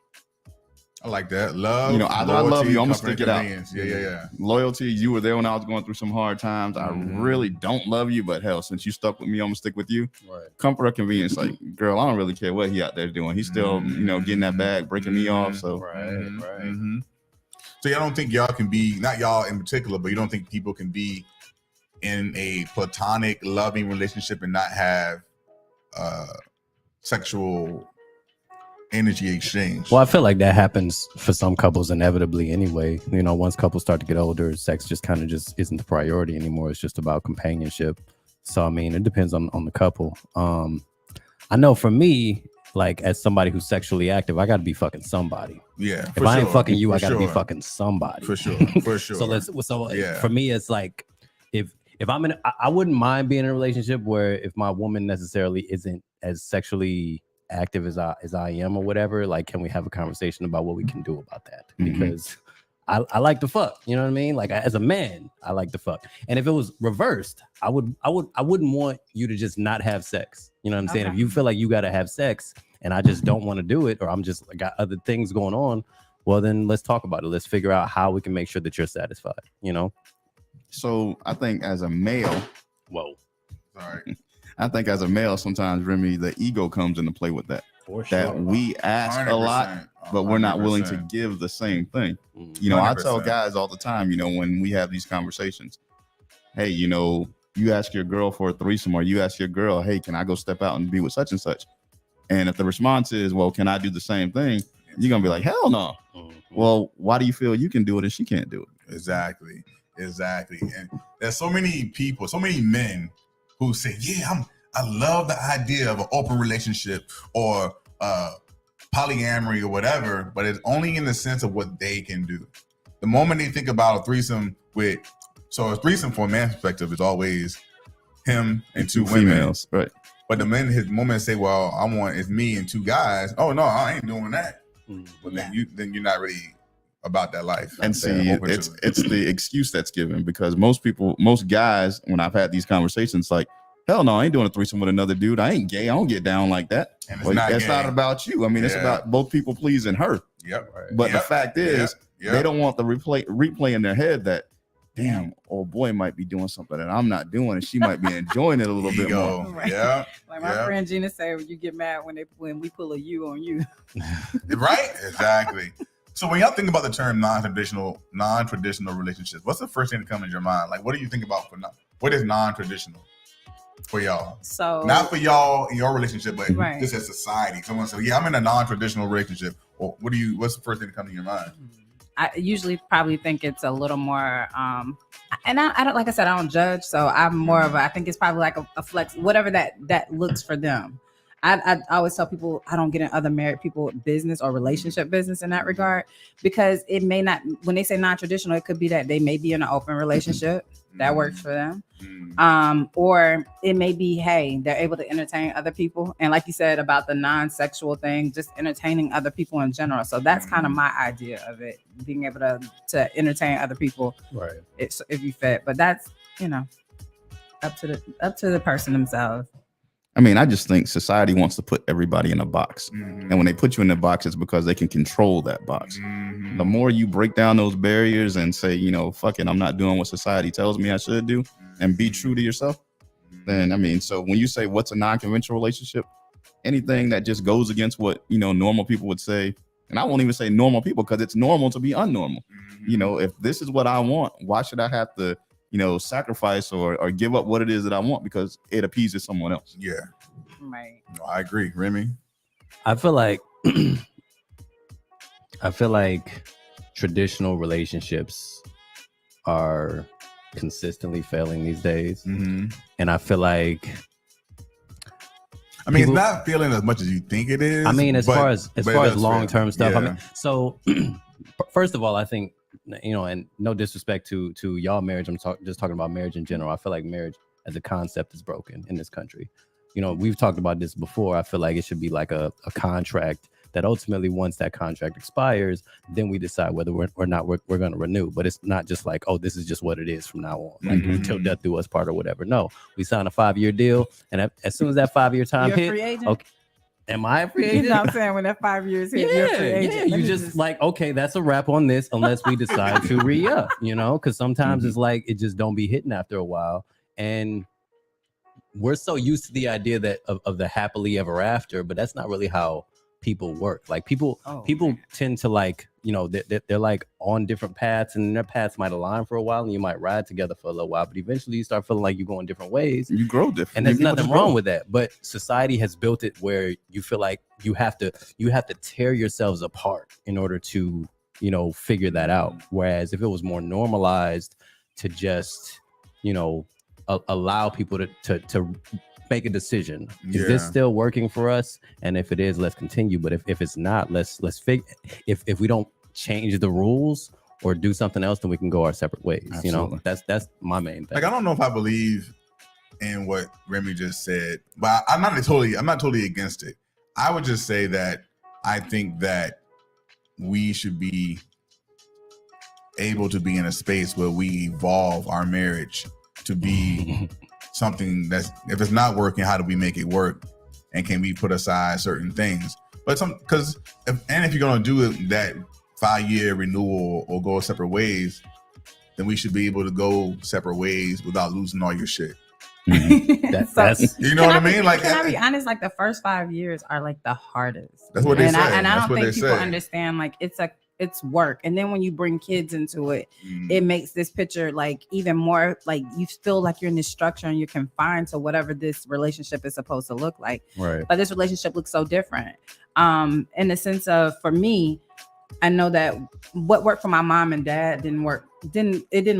I like that. Love, You know, either I love loyalty, you, I'm gonna comfort, stick it out. convenience. Yeah. Loyalty, you were there when I was going through some hard times. I really don't love you, but hell, since you stuck with me, I'm gonna stick with you. Right. Comfort or convenience, like, girl, I don't really care what he out there doing. He's still, you know, getting that bag, breaking me off. So So y'all don't think y'all can be, not y'all in particular, but you don't think people can be in a platonic, loving relationship and not have sexual energy exchange? Well, I feel like that happens for some couples inevitably anyway. You know, once couples start to get older, sex just kind of just isn't the priority anymore. It's just about companionship. So, I mean, it depends on the couple. I know for me, like as somebody who's sexually active, I got to be fucking somebody. Yeah. If I ain't fucking you, I got to be fucking somebody. For sure. For sure. For me, it's like if I'm I wouldn't mind being in a relationship where if my woman necessarily isn't as sexually active as I am or whatever, like, can we have a conversation about what we can do about that? Because I like to fuck, you know what I mean? Like, as a man, I like to fuck. And if it was reversed, I wouldn't want you to just not have sex. You know what I'm saying? Okay. If you feel like you got to have sex and I just don't want to do it, or I'm just got other things going on, well, then let's talk about it. Let's figure out how we can make sure that you're satisfied, you know? So I think as a male, Sorry. I think as a male, sometimes Remy, the ego comes into play with that. For sure. That we ask a lot, but we're not willing to give the same thing. You know, I tell 100%. guys all the time, you know, when we have these conversations, hey, you know, you ask your girl for a threesome, or you ask your girl, hey, can I go step out and be with such and such? And if the response is, well, can I do the same thing? You're going to be like, hell no. Well, why do you feel you can do it and she can't do it? Exactly. And there's so many people, so many men who say, yeah, I love the idea of an open relationship or polyamory or whatever, but it's only in the sense of what they can do. The moment they think about a threesome so a threesome from a man's perspective is always him and two females, right? But the moment they say, well, it's me and two guys. Oh no, I ain't doing that. But then you're not really about that life. And see, it's the excuse that's given, because most guys, when I've had these conversations, like, hell no, I ain't doing a threesome with another dude. I ain't gay. I don't get down like that. And it's not about you. I mean, it's about both people pleasing her. Yep. But the fact is, they don't want the replay in their head that, damn, old boy might be doing something that I'm not doing, and she might be enjoying it a little bit more. Right. Yeah. Like my friend Gina said, you get mad when we pull a you on you. Right? Exactly. So when y'all think about the term non-traditional relationships, what's the first thing that comes to your mind? Like, what do you think about what is non-traditional for y'all? So not for y'all in your relationship, but just as society. Someone says, yeah, I'm in a non-traditional relationship. Or what's the first thing that comes to your mind? I usually probably think it's a little more, and I don't, like I said, I don't judge. So I'm more of I think it's probably like a flex, whatever that looks for them. I always tell people I don't get in other married people business or relationship business in that regard, because it may not, when they say non-traditional, it could be that they may be in an open relationship that works for them. Or it may be, hey, they're able to entertain other people. And like you said about the non-sexual thing, just entertaining other people in general. So that's kind of my idea of it, being able to entertain other people. Right. If you fit, but that's, up to the person themselves. I mean, I just think society wants to put everybody in a box. And when they put you in a box, it's because they can control that box. The more you break down those barriers and say, fuck it, I'm not doing what society tells me I should do, and be true to yourself, then, I mean, so when you say what's a non-conventional relationship, anything that just goes against what, normal people would say, and I won't even say normal people, because it's normal to be unnormal. If this is what I want, why should I have to sacrifice or give up what it is that I want because it appeases someone else? Yeah. Right. No, I agree. Remy? I feel like traditional relationships are consistently failing these days. And I feel like it's not failing as much as you think it is. I mean, as far as long-term stuff. Yeah. I mean, so first of all, I think, and no disrespect to y'all marriage, I'm just talking about marriage in general. I feel like marriage as a concept is broken in this country. We've talked about this before. I feel like it should be like a contract that ultimately, once that contract expires, then we decide whether or not we're going to renew. But it's not just like, oh, this is just what it is from now on, like until death do us part or whatever. No, we sign a 5-year deal, and as soon as that 5-year time hits, free agent? Okay, am I a free agent? You know what I'm saying? When that 5 years hit, you're a free agent. You just like, okay, that's a wrap on this, unless we decide to re-up, because sometimes it's like it just don't be hitting after a while. And we're so used to the idea that of the happily ever after, but that's not really how people work. Like people tend to like, they're like on different paths, and their paths might align for a while, and you might ride together for a little while, but eventually you start feeling like you're going different ways. You grow different. And there's nothing wrong with that. But society has built it where you feel like you have to tear yourselves apart in order to, figure that out. Whereas if it was more normalized to just, allow people to make a decision. Is this still working for us? And if it is, let's continue. But if it's not, let's figure. If we don't change the rules or do something else, then we can go our separate ways. Absolutely. That's my main thing. Like, I don't know if I believe in what Remy just said, but I'm not totally against it. I would just say that I think that we should be able to be in a space where we evolve our marriage to be something that's, if it's not working, how do we make it work? and can we put aside certain things? But if you're gonna do that 5-year renewal or go separate ways, then we should be able to go separate ways without losing all your shit. That's You know what I mean? Like, can I be honest? Like the first 5 years are like the hardest. That's what they and say. I That's don't what think they people say. understand. Like it's work, and then when you bring kids into it, it makes this picture like even more like you feel like you're in this structure and you're confined to whatever this relationship is supposed to look like. right. But this relationship looks so different. In the sense of, for me, I know that what worked for my mom and dad didn't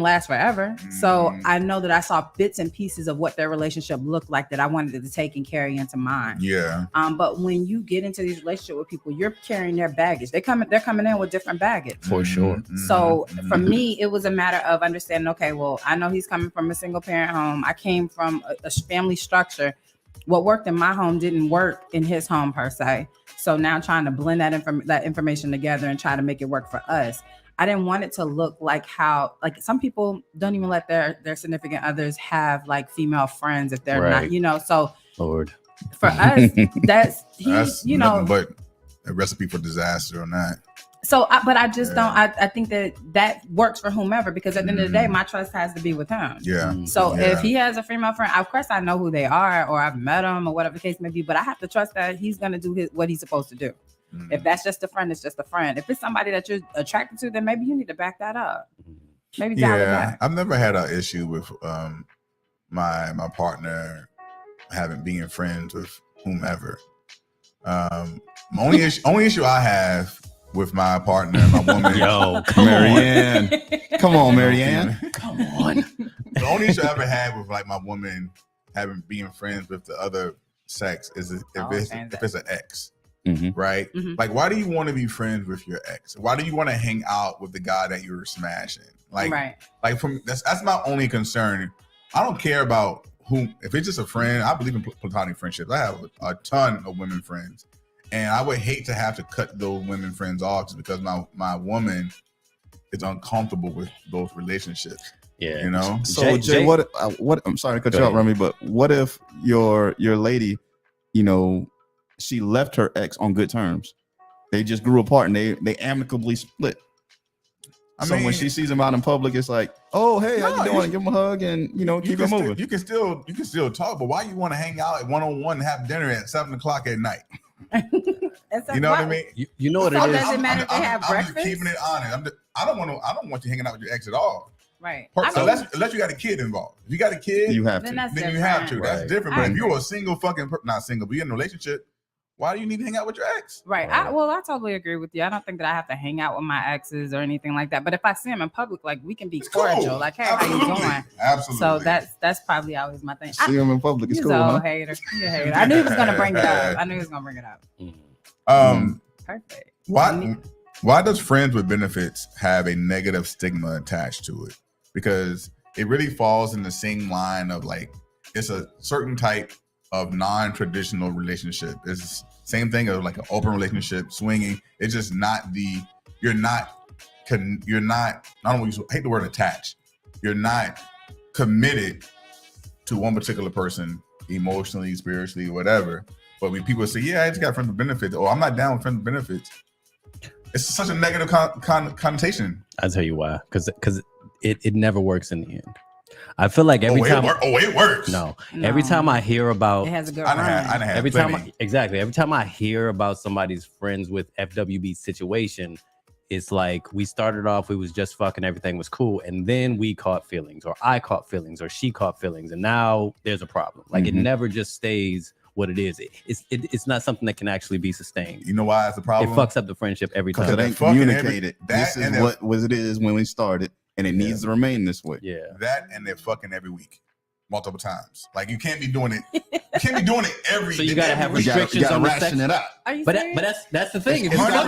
last forever. So I know that I saw bits and pieces of what their relationship looked like that I wanted to take and carry into mine. Yeah. But when you get into these relationships with people, you're carrying their baggage. They're coming in with different baggage. For sure. So for me, it was a matter of understanding, okay, well, I know he's coming from a single parent home. I came from a family structure. What worked in my home didn't work in his home per se. So now trying to blend that information together and try to make it work for us. I didn't want it to look like how, like, some people don't even let their significant others have like female friends if they're Right. not, so Lord. for us, that's That's nothing but a recipe for disaster on that. So, but I just don't. I think that works for whomever, because at the end of the day, my trust has to be with him. Yeah. So Yeah. if he has a female friend, of course I know who they are, or I've met them, or whatever the case may be. But I have to trust that he's going to do what he's supposed to do. If that's just a friend, it's just a friend. If it's somebody that you're attracted to, then maybe you need to back that up. Maybe dial it Yeah, back. I've never had an issue with my partner being friends with whomever. Only issue I have with my partner, my woman. Yo, come Marianne. Come on, Marianne. Come on. The only issue I ever had with like my woman being friends with the other sex is if it's an ex. Right? Like, why do you want to be friends with your ex? Why do you want to hang out with the guy that you were smashing? Like, like that's my only concern. I don't care about whom. If it's just a friend, I believe in platonic friendships. I have a ton of women friends, and I would hate to have to cut those women friends off just because my woman is uncomfortable with those relationships. Yeah, you know. So Jay, what? I'm sorry to cut you off, Remy, but what if your lady, she left her ex on good terms? They just grew apart and they amicably split. I mean, when she sees him out in public, it's like, oh, hey, how you doing? Give him a hug and keep it moving. You can still talk, but why you want to hang out at 1-on-1 and have dinner at 7:00 at night? You know what I mean? You know what it So is. does it matter if they have breakfast? I'm just keeping it honest. I don't want you hanging out with your ex at all. Right. Unless you got a kid involved. If you got a kid, you have to. Then you have to. That's different. But if agree. you're a single not single, but you're in a relationship, why do you need to hang out with your ex? Right. I totally agree with you. I don't think that I have to hang out with my exes or anything like that. But if I see him in public, like, we can be cordial. Cool. Like, hey, Absolutely. how you doing? Absolutely. So that's probably always my thing. See him in public, it's He's cool. a Huh? hater. He's a hater. I knew he was gonna bring it up. Perfect. Why does friends with benefits have a negative stigma attached to it? Because it really falls in the same line of, like, it's a certain type of non-traditional relationship. It's the same thing as like an open relationship, swinging. It's just not I hate the word attached. You're not committed to one particular person emotionally, spiritually, whatever. But when people say, yeah, I just got friends with benefits, or I'm not down with friends with benefits, it's such a negative connotation. I'll tell you why. Because it never works in the end. I feel like every time. It works. No. Every time I hear about. It has a good run. Every time I hear about somebody's friends with FWB situation, it's like we started off, we was just fucking, everything was cool, and then we caught feelings, or I caught feelings, or she caught feelings, and now there's a problem. Like, it never just stays what it is. It's not something that can actually be sustained. You know why it's a problem? It fucks up the friendship every time. Because it ain't communicated. This is what it is when we started, and it needs to remain this way. Yeah. That, and they're fucking every week, multiple times. Like, you can't be doing it. You can't be doing it every. So you gotta have week. restrictions on the ration it out. But that's the thing. It's got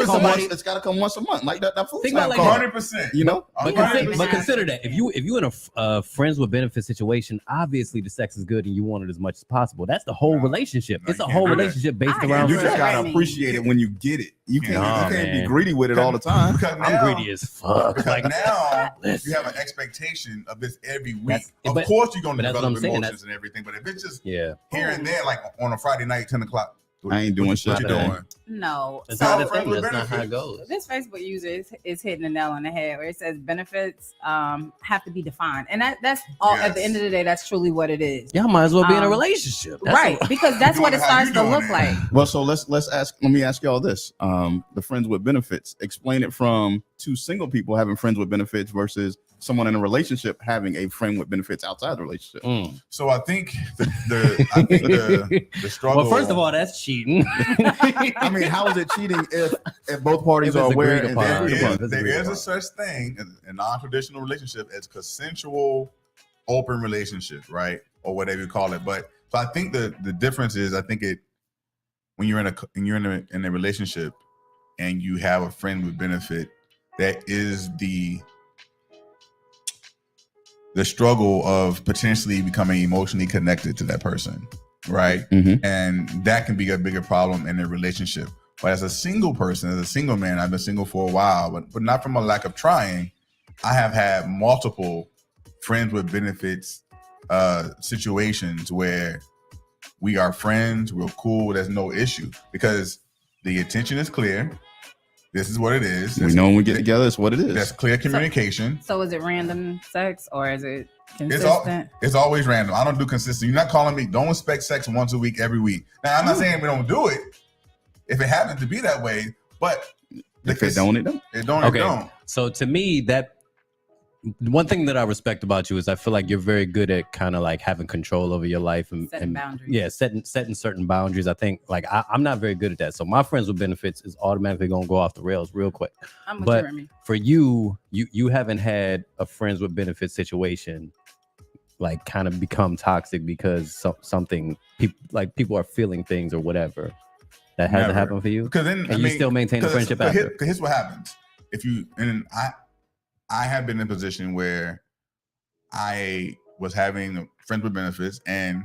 to come once a month, like that food. Think about, like, 100%. You know. But consider that if you in a friends with benefit situation, obviously the sex is good and you want it as much as possible. That's the whole relationship. It's a whole relationship based around. You just sex. gotta appreciate it when you get it. You can't be greedy with it all the time. I'm greedy as fuck. Because now you have an expectation of this every week. Of course, you're gonna develop emotions and everything. But if it's just here and there, like on a Friday night, 10 o'clock, I ain't doing shit. What you today. doing? No. That's So not a friends thing. with That's not how it benefits. goes. this Facebook user is hitting the nail on the head where it says benefits have to be defined. And that's all at the Yes. end of the day, that's truly what it is. Y'all might as well be in a Um, relationship. That's Right. Because that's You what it doing it how starts you to doing look it. like. Well, so let me ask y'all this. The friends with benefits, explain it from two single people having friends with benefits versus someone in a relationship having a friend with benefits outside the relationship. So I think the struggle. Well, first of all, that's cheating. I mean, how is it cheating if both parties If it's are aware agreed and upon. agreed there upon? is, there is a such thing in a non-traditional relationship as consensual open relationship, right? Or whatever you call it. But so I think the difference is I think it when you're in a relationship and you have a friend with benefit, that is the struggle of potentially becoming emotionally connected to that person, right? Mhm. And that can be a bigger problem in a relationship. But as a single person, as a single man, I've been single for a while, but not from a lack of trying. I have had multiple friends with benefits situations where we are friends, we're cool, there's no issue because the intention is clear. This is what it is. We know when we get together, it's what it is. That's clear communication. So is it random sex or is it It's consistent? it's always random. I don't do consistent. You're not calling me. Don't expect sex once a week, every week. Now, I'm not saying we don't do it if it happens to be that way, but if it don't, it don't. It don't. Okay. It don't. So to me, that one thing that I respect about you is I feel like you're very good at kind of like having control over your life Setting boundaries. Yeah, setting certain boundaries. I think like I'm not very good at that. So my friends with benefits is automatically gonna go off the rails real quick. I'm with But you, Remy. for you haven't had a friends with benefits situation like kind of become toxic because something people are feeling things or whatever. That hasn't Never. happened for you. Because then And you still maintain the friendship after. Here's what happens. If you and I have been in a position where I was having friends with benefits, and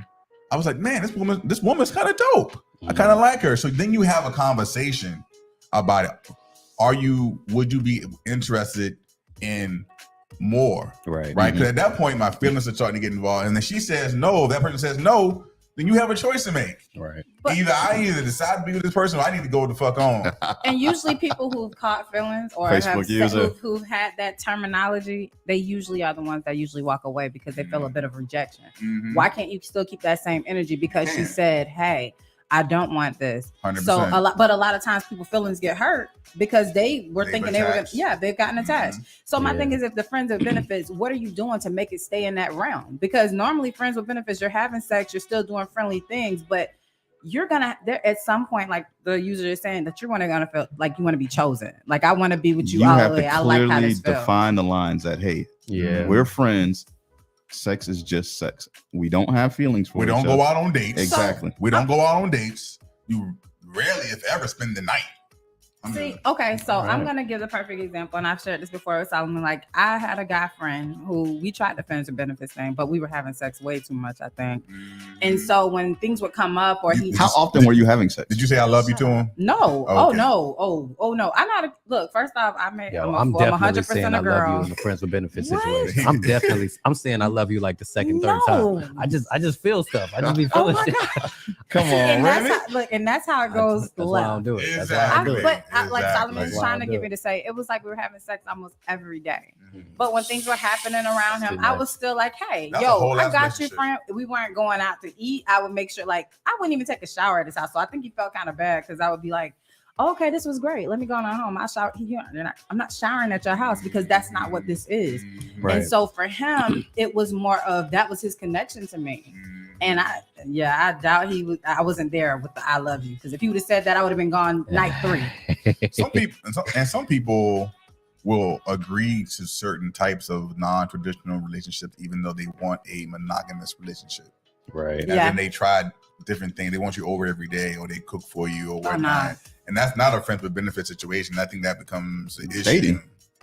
I was like, man, this woman's kind of dope. I kind of like her. So then you have a conversation about it. Would you be interested in more? Right. Right. Because at that point, my feelings are starting to get involved. And then she says no, that person says no, then you have a choice to make. Right. But- Either I decide to be with this person or I need to go the fuck on. And usually people who've caught feelings or Facebook user. who've had that terminology, they usually are the ones that usually walk away because they feel a bit of rejection. Mhm. Why can't you still keep that same energy? Because she Man. said, hey, I don't want this. 100%. So a lot of times people feelings get hurt because they were They've thinking they were gonna, attached. they've gotten attached. So my Yeah. thing is, if the friends with benefits, what are you doing to make it stay in that realm? Because normally friends with benefits, you're having sex, you're still doing friendly things, but you're gonna there at some point, like the user is saying, that you're gonna feel like you want to be chosen. Like I want to be with you, You all have the to way. I like how clearly this feels. define the lines that, hey, Yeah. we're friends. Sex is just sex. We don't have feelings for We each don't other. go out on dates. Exactly. We don't go out on dates. You rarely, if ever, spend the night. See, okay, so I'm Right. gonna give the perfect example, and I've shared this before with Solomon. Like, I had a guy friend who we tried the friends with benefits thing, but we were having sex way too much, I think. And so when things would come up, or he How often were you having sex? Did you say I love you to him? no, Oh, oh okay. no, oh no, I'm not. Look, first off, I'm I'm definitely 100% saying a I love girl. you in the friends with benefits What? situation. I'm saying I love you like the second, third No. time. I just feel stuff. I just be Oh feeling my shit. god! Come on, And that's Remy. how, look, and that's how it goes That's why I don't left. do it. That's why I Exactly. do it. But like Exactly. Solomon was That's why trying I to do get me it. to say, it was like we were having sex almost every day. Mhm. But when things were happening around him, Didn't I have- was still like, hey, That's a yo, whole I ass got you, relationship. friend. We weren't going out to eat. I would make sure, like, I wouldn't even take a shower at his house. So I think he felt kind of bad because I would be like, okay, this was great. Let me go on home. I shower. I'm not showering at your house because that's not what this is. Right. And so for him, it was more of that was his connection to me. And I doubt I wasn't there with the I love you, because if he would have said that, I would have been gone night 3. Some people will agree to certain types of non-traditional relationships, even though they want a monogamous relationship. Right. And Yeah. then they try different things. They want you over every day, or they cook for you, or whatnot. not. And that's not a friends with benefit situation. I think that becomes an issue. Dating.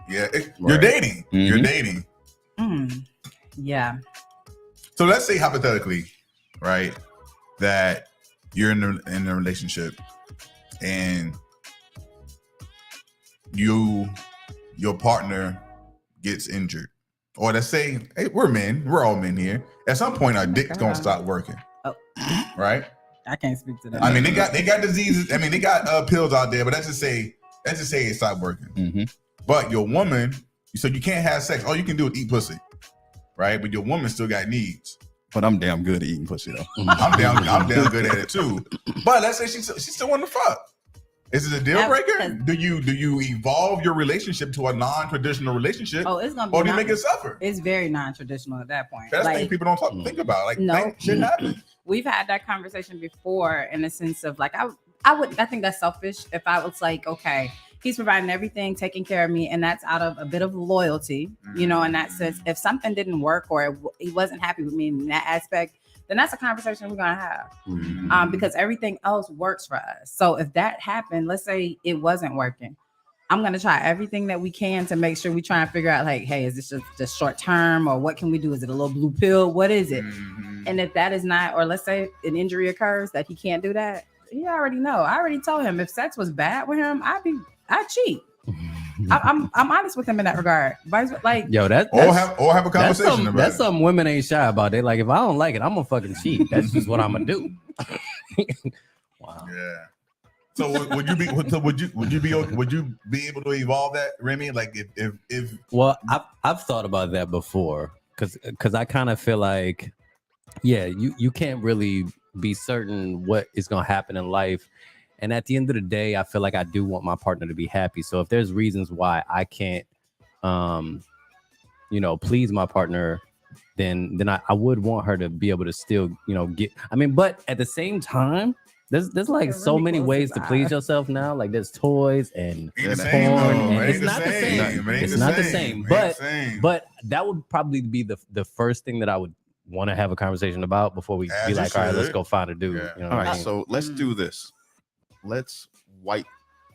Yeah, Right. you're dating. You're Mhm. dating. Yeah. So let's say hypothetically, right, that you're in a relationship and your partner gets injured. Or let's say, hey, we're all men here. At some point, our dick's gonna God. stop working. Oh. Right? I can't speak to that. I mean, they got diseases. I mean, they got pills out there, but let's just say it stopped working. Mm-hmm. But your woman, so you can't have sex. All you can do is eat pussy, right? But your woman still got needs. But I'm damn good at eating pussy though. I'm damn good at it too. But let's say she still want to fuck. Is it a deal breaker? Do you evolve your relationship to a non-traditional relationship? Oh, it's gonna be. Or do you make it suffer? It's very non-traditional at that point. That's the thing people don't think about. Like, no, shit happens. We've had that conversation before in the sense of like, I think that's selfish if I was like, okay, he's providing everything, taking care of me, and that's out of a bit of loyalty, you know, in that sense. If something didn't work or he wasn't happy with me in that aspect, then that's a conversation we're gonna have, because everything else works for us. So if that happened, let's say it wasn't working, I'm gonna try everything that we can to make sure we try and figure out like, hey, is this just short term, or what can we do? Is it a little blue pill? What is it? And if that is not, or let's say an injury occurs that he can't do that, he already know. I already told him if sex was bad with him, I'd cheat. I'm honest with him in that regard. Like, yo, that's or have a conversation about that's it. something women ain't shy about. They like, if I don't like it, I'm gonna fucking cheat. That's just what I'm gonna do. Wow. Yeah. So would you be able to evolve that, Remy? Like if well, I've thought about that before because I kind of feel like, yeah, you can't really be certain what is gonna happen in life. And at the end of the day, I feel like I do want my partner to be happy. So if there's reasons why I can't, please my partner, then I would want her to be able to still, get. I mean, but at the same time, there's like so many ways to please yourself now. Like there's toys and porn. It's not the same. It's not the same. But that would probably be the first thing that I would want to have a conversation about before we be like, all right, let's go find a dude. Yeah. You know All right, I mean? so let's do this. Let's wipe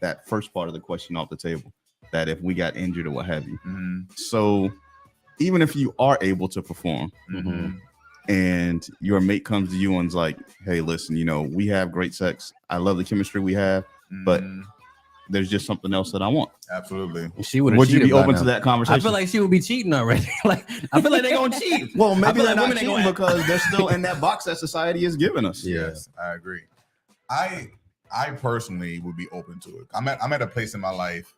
that first part of the question off the table, that if we got injured or what have you. So even if you are able to perform and your mate comes to you and's like, hey, listen, we have great sex. I love the chemistry we have, but there's just something else that I want. Absolutely. Would you be open to that conversation? I feel like she would be cheating already. Like I feel like they're gonna cheat. Well, maybe they're like not cheating because they're still in that box that society has given us. Yes, I agree. I personally would be open to it. I'm at a place in my life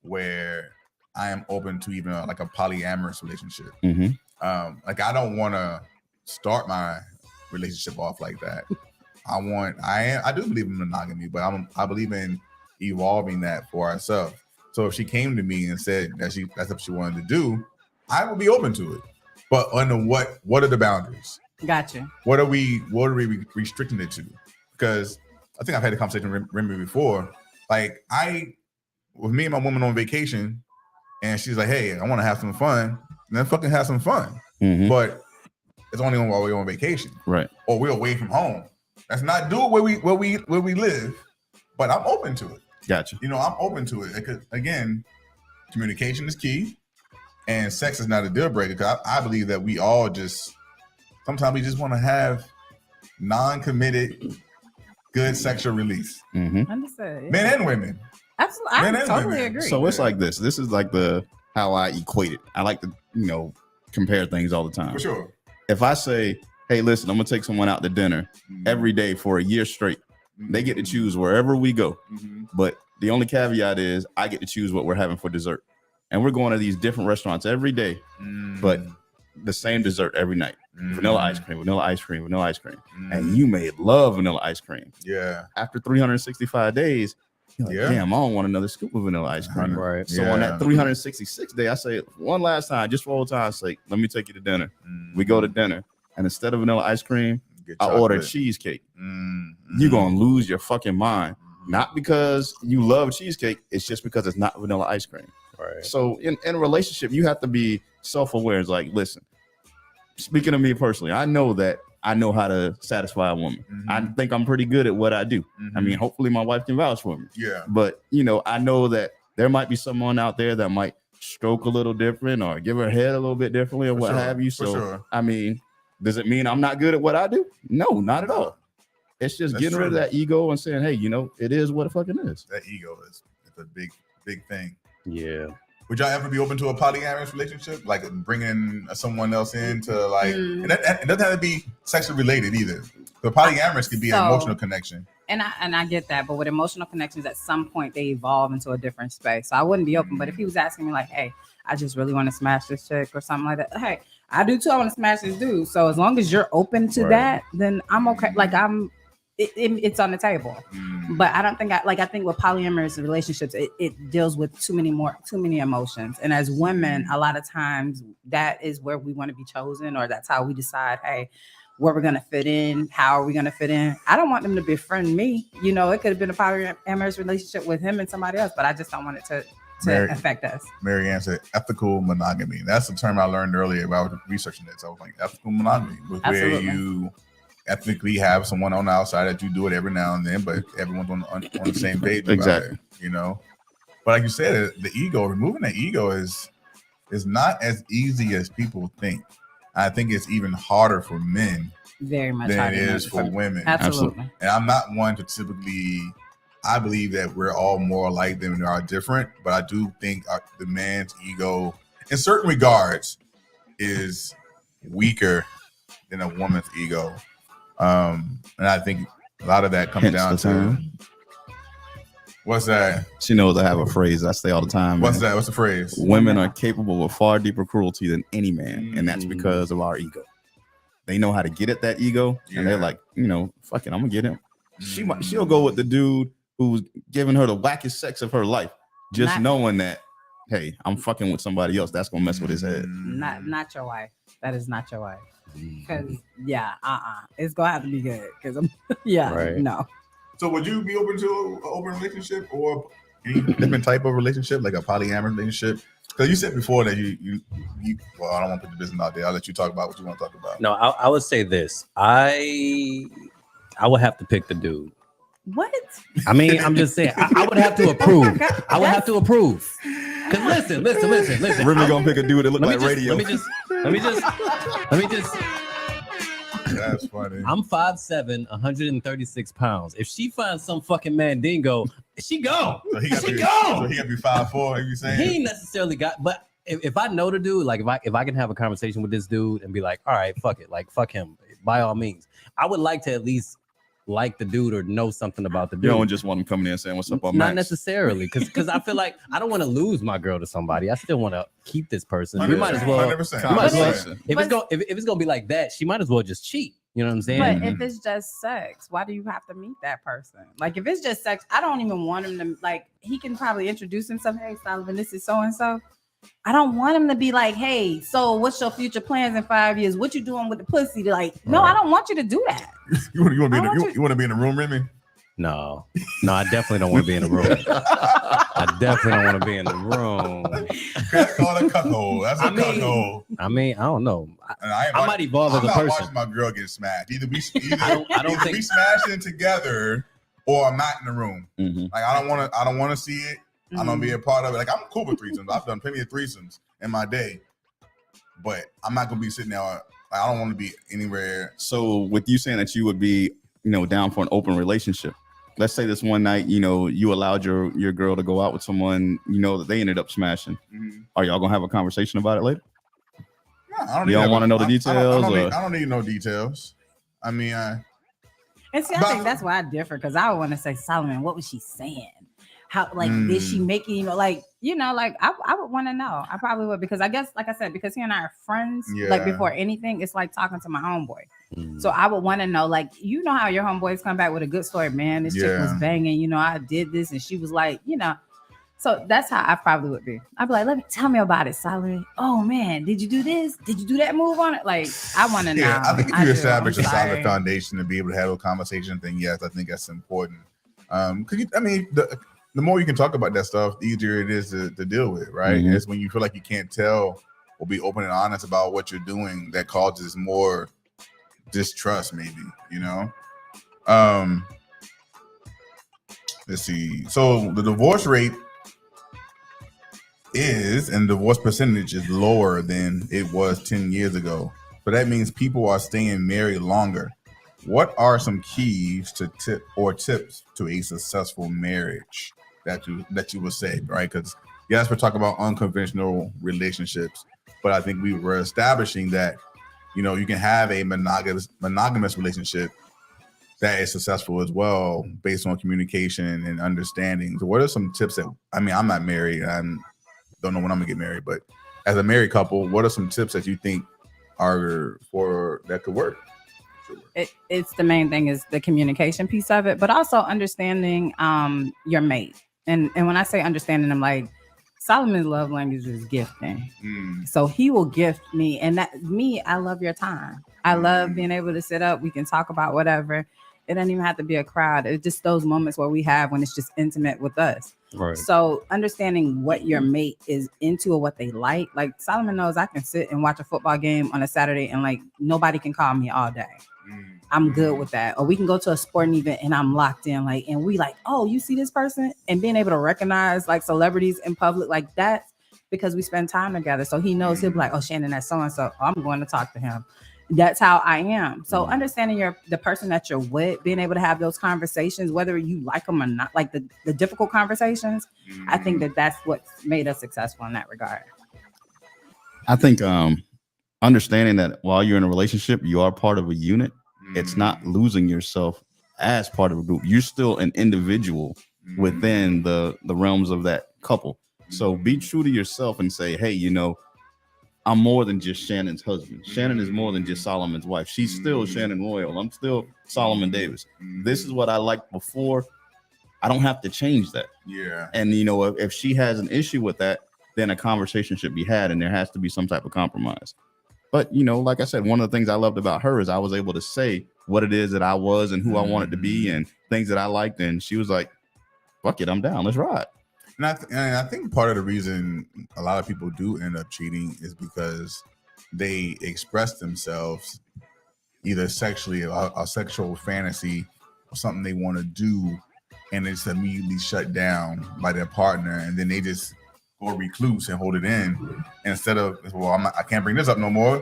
where I am open to even like a polyamorous relationship. Like I don't want to start my relationship off like that. I do believe in monogamy, but I believe in evolving that for ourselves. So if she came to me and said that's what she wanted to do, I would be open to it. But under what are the boundaries? Gotcha. What are we restricting it to? Because I think I've had a conversation with Remy before. Like with me and my woman on vacation, and she's like, "Hey, I want to have some fun," and then fucking have some fun. But it's only while we're on vacation, right? Or we're away from home. Let's not do it where we live. But I'm open to it. Gotcha. I'm open to it because again, communication is key, and sex is not a deal breaker. Because I believe that we all sometimes we just want to have non-committed, good sexual release. Understood. Yeah. Men and women. Absolutely. I totally agree. So it's like this. This is like how I equate it. I like to, compare things all the time. For sure. If I say, hey, listen, I'm going to take someone out to dinner every day for a year straight, they get to choose wherever we go. But the only caveat is I get to choose what we're having for dessert. And we're going to these different restaurants every day, but the same dessert every night. Vanilla ice cream, vanilla ice cream, vanilla ice cream. And you may love vanilla ice cream. Yeah. After 365 days, you're like, damn, I don't want another scoop of vanilla ice cream. Right. So on that 366th day, I say one last time, just for old time's sake, let me take you to dinner. We go to dinner. And instead of vanilla ice cream, I order cheesecake. You're going to lose your fucking mind. Not because you love cheesecake. It's just because it's not vanilla ice cream. Right. So in a relationship, you have to be self-aware. It's like, listen, speaking of me personally, I know that I know how to satisfy a woman. I think I'm pretty good at what I do. I mean, hopefully my wife can vouch for me. Yeah. But, I know that there might be someone out there that might stroke a little different or give her head a little bit differently or what have you. So, I mean, does it mean I'm not good at what I do? No, not at all. It's just getting rid of that ego and saying, hey, it is what it fucking is. That ego it's a big, big thing. Yeah. Would y'all ever be open to a polyamorous relationship? Like bringing someone else in to like, and it doesn't have to be sexually related either. The polyamorous could be an So- emotional connection. And I get that, but with emotional connections, at some point they evolve into a different space. So I wouldn't be open. But if he was asking me like, "Hey, I just really want to smash this chick" or something like that, hey, I do too. I want to smash this dude. So as long as you're open to Right. that, then I'm okay. Like it's on the table. But I don't think I think with polyamorous relationships, it deals with too many emotions. And as women, a lot of times that is where we want to be chosen, or that's how we decide, hey, where we're gonna fit in, how are we gonna fit in. I don't want them to befriend me. You know, it could have been a polyamorous relationship with him and somebody else, but I just don't want it to affect us. Mary Ann said ethical monogamy. That's the term I learned earlier about researching this. I was like, ethical monogamy was where Absolutely. you ethically have someone on the outside that you do it every now and then, but everyone's on the same page about Exactly. it, you know. But like you said, the ego, removing the ego is not as easy as people think. I think it's even harder for men Very much than harder it than is for women. Absolutely. And I'm not one to typically, I believe that we're all more alike than we are different, but I do think the man's ego, in certain regards, is weaker than a woman's ego. And I think a lot of that comes Hence down the to, term. what's that? She knows I have a phrase I say all the time. What's man. that? What's the phrase? Women are capable of far deeper cruelty than any man, and that's because of our ego. They know how to get at that ego, and they're like, fuck it, I'm gonna get him. She'll go with the dude who's giving her the wackest sex of her life, just knowing that, hey, I'm fucking with somebody else. That's gonna mess with his head. Not your wife. That is not your wife. Because it's gonna have to be good. Because no. So would you be open to an open relationship or any different type of relationship, like a polyamorous relationship? Because you said before that you well, I don't want to put the business out there. I'll let you talk about what you want to talk about. No, I would say this. I would have to pick the dude. What? I mean, I'm just saying, I would have to approve. I would have to approve. Because listen. Remy gonna pick a dude that look like just, radio. Let me just. That's funny. I'm 5'7", 136 pounds. If she finds some fucking mandingo, she go. So he got to be 5'4", you saying? He ain't necessarily got, but if I know the dude, like if I can have a conversation with this dude and be like, all right, fuck it, like fuck him, by all means. I would like to at least like the dude or know something about the dude. You don't just want him coming in and saying what's up on Not Max. necessarily, because I feel like I don't want to lose my girl to somebody. I still want to keep this person. We might as well. 100%. We might as well. 100%. If it's gonna be like that, she might as well just cheat. You know what I'm saying? But if it's just sex, why do you have to meet that person? Like if it's just sex, I don't even want him to like. He can probably introduce himself. Hey, Sullivan, this is so and so. I don't want him to be like, hey, so what's your future plans in 5 years? What you doing with the pussy? Like, no, I don't want you to do that. You want to be in the room, Remy? No, I definitely don't want to be in the room. I definitely don't want to be in the room. That's called a cuckold. That's a cuckold. I mean, I don't know. I might evolve as a person. I'm not watching my girl get smashed. Either we think we smashing together, or I'm not in the room. Mm-hmm. Like I don't want to see it. I don't be a part of it. Like I'm cool with threesomes. I've done plenty of threesomes in my day, but I'm not gonna be sitting there. I don't want to be anywhere. So with you saying that you would be, down for an open relationship, let's say this one night, you allowed your girl to go out with someone, that they ended up smashing. Mm-hmm. Are y'all gonna have a conversation about it later? No, I don't. You don't want to know the details. I don't need no details. I mean, and see, I think that's why I differ because I would want to say, Solomon, what was she saying? How did she make it? I would want to know. I probably would because I guess, like I said, because he and I are friends. Yeah. Like before anything, it's like talking to my homeboy. So I would want to know, how your homeboys come back with a good story, man. This chick was banging. I did this, and she was like, So that's how I probably would be. I'd be like, tell me about it, Solomon. Oh man, did you do this? Did you do that move on it? Like, I want to know. Yeah, I think if you establish a solid foundation to be able to have a conversation, then yes, I think that's important. Because the more you can talk about that stuff, the easier it is to deal with, right? Mm-hmm. It's when you feel like you can't tell or be open and honest about what you're doing that causes more distrust, maybe, Let's see. So the divorce rate and divorce percentage is lower than it was 10 years ago. So that means people are staying married longer. What are some keys to tips to a successful marriage that you would say, right? Because yes, we're talking about unconventional relationships, but I think we were establishing that you can have a monogamous relationship that is successful as well, based on communication and understanding. So what are some tips that, I mean, I'm not married, I don't know when I'm gonna get married, but as a married couple, what are some tips that you think are for that could work? It's the main thing is the communication piece of it, but also understanding your mate. And when I say understanding, I'm like, Solomon's love language is gifting. So he will gift me, and that me, I love your time. I love being able to sit up. We can talk about whatever. It doesn't even have to be a crowd. It's just those moments where we have when it's just intimate with us. Right. So understanding what your mate is into or what they like. Like Solomon knows I can sit and watch a football game on a Saturday and like nobody can call me all day. I'm good with that. Or we can go to a sporting event and I'm locked in, like, and we like, oh, you see this person, and being able to recognize like celebrities in public, like that's because we spend time together. So he knows he'll be like, oh, Shannon, that's so and so. I'm going to talk to him. That's how I am. So understanding the person that you're with, being able to have those conversations, whether you like them or not, like the difficult conversations. I think that's what's made us successful in that regard. I think understanding that while you're in a relationship, you are part of a unit. It's not losing yourself as part of a group. You're still an individual within the realms of that couple. So be true to yourself and say, hey, you know, I'm more than just Shannon's husband. Shannon is more than just Solomon's wife. She's still Shannon Royal. I'm still Solomon Davis. This is what I liked before. I don't have to change that. Yeah. And, you know, if she has an issue with that, then a conversation should be had and there has to be some type of compromise. But, you know, like I said, one of the things I loved about her is I was able to say what it is that I was and who I wanted to be and things that I liked. And she was like, fuck it, I'm down. Let's ride. And I think part of the reason a lot of people do end up cheating is because they express themselves either sexually or a sexual fantasy or something they want to do, and it's immediately shut down by their partner, and then they just go recluse and hold it in instead of, well, I can't bring this up no more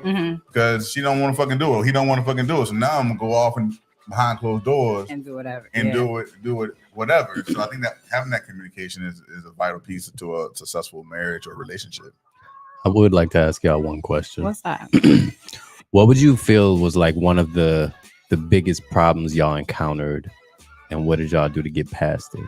because she don't want to fucking do it. He don't want to fucking do it. So now I'm gonna go off and behind closed doors and do whatever and do it whatever. So I think that having that communication is a vital piece to a successful marriage or relationship. I would like to ask y'all one question. What's that? What would you feel was like one of the biggest problems y'all encountered, and what did y'all do to get past it?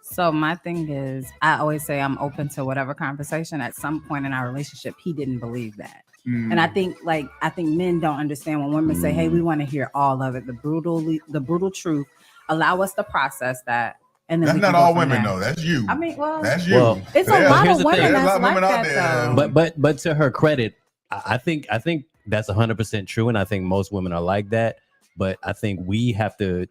So my thing is, I always say I'm open to whatever conversation. At some point in our relationship, he didn't believe that. And I think men don't understand when women say, hey, we want to hear all of it, the brutal truth. Allow us to process that. And then that's not all women though. That's you. I mean, well, that's you. Well, it's a lot of women that's that's like women out that there. though. But to her credit, I think that's 100% true, and I think most women are like that. But I think we have to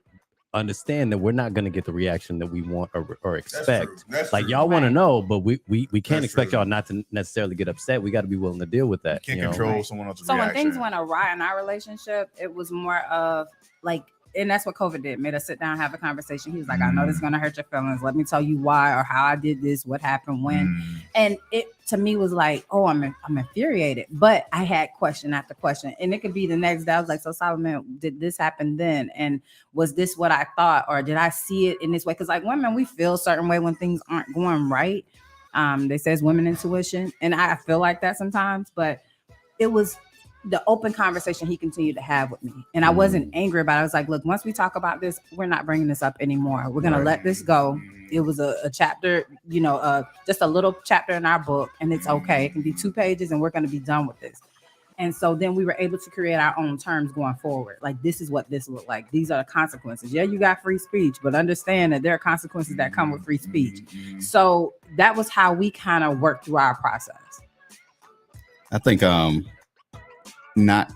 understand that we're not going to get the reaction that we want or expect. That's like true. y'all want to know, but we can't That's expect true. y'all not to necessarily get upset. We got to be willing to deal with that. You can't control someone else's So reaction. when things went awry in our relationship, it was more of like, and that's what COVID did, made us sit down and have a conversation. He was like, I know this is going to hurt your feelings. Let me tell you why or how I did this, what happened when. And it to me was like, oh, I'm infuriated. But I had question after question. And it could be the next day. I was like, so Solomon, did this happen then? And was this what I thought? Or did I see it in this way? Because like women, we feel a certain way when things aren't going right. They says women intuition. And I feel like that sometimes. But it was the open conversation he continued to have with me. And I wasn't angry about it. I was like, look, once we talk about this, we're not bringing this up anymore. We're going to let this go. It was a chapter, just a little chapter in our book, and it's okay. It can be 2 pages and we're going to be done with this. And so then we were able to create our own terms going forward. Like, this is what this looked like. These are the consequences. Yeah, you got free speech, but understand that there are consequences that come with free speech. So that was how we kind of worked through our process. I think not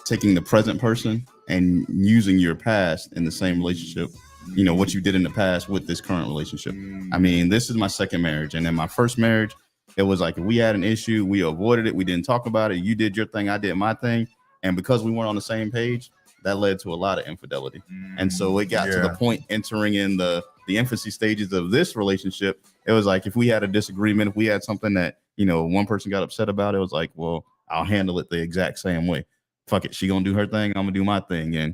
taking the present person and using your past in the same relationship, what you did in the past with this current relationship. I mean, this is my second marriage. And in my first marriage, it was like, if we had an issue, we avoided it. We didn't talk about it. You did your thing. I did my thing. And because we weren't on the same page, that led to a lot of infidelity. And so it got to the point entering in the infancy stages of this relationship. It was like, if we had a disagreement, if we had something that, one person got upset about, it was like, well, I'll handle it the exact same way. Fuck it. She gonna do her thing. I'm gonna do my thing. And,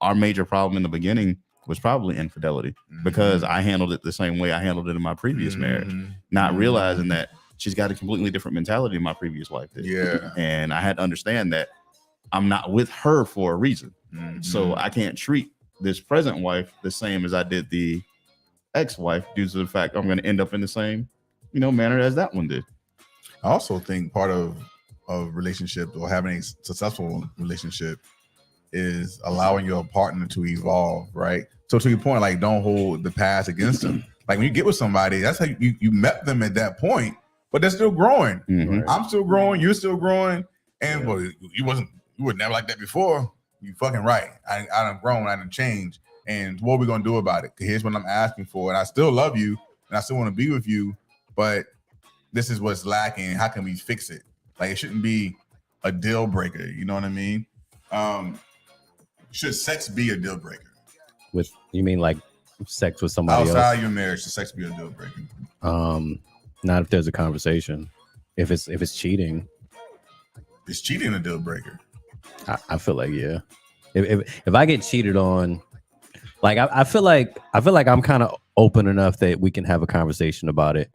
our major problem in the beginning was probably infidelity because I handled it the same way I handled it in my previous marriage, not realizing that she's got a completely different mentality than my previous wife did. Yeah. And I had to understand that I'm not with her for a reason. So I can't treat this present wife the same as I did the ex-wife due to the fact I'm going to end up in the same, manner as that one did. I also think part of relationship or having a successful relationship is allowing your partner to evolve, right? So to your point, like, don't hold the past against them. Like, when you get with somebody, that's how you met them at that point, but they're still growing. Mhm. I'm still growing, you're still growing, and well, you were never like that before. You fucking right. I done grown, I done changed, and what are we gonna do about it? Here's what I'm asking for, and I still love you, and I still want to be with you, but this is what's lacking. How can we fix it? Like, it shouldn't be a deal breaker. You know what I mean? Should sex be a deal breaker? With you mean like sex with somebody Outside else? your marriage, should sex be a deal breaker? Not if there's a conversation. If it's cheating, Is cheating a deal breaker? I feel like yeah. If I get cheated on, like I feel like I'm kind of open enough that we can have a conversation about it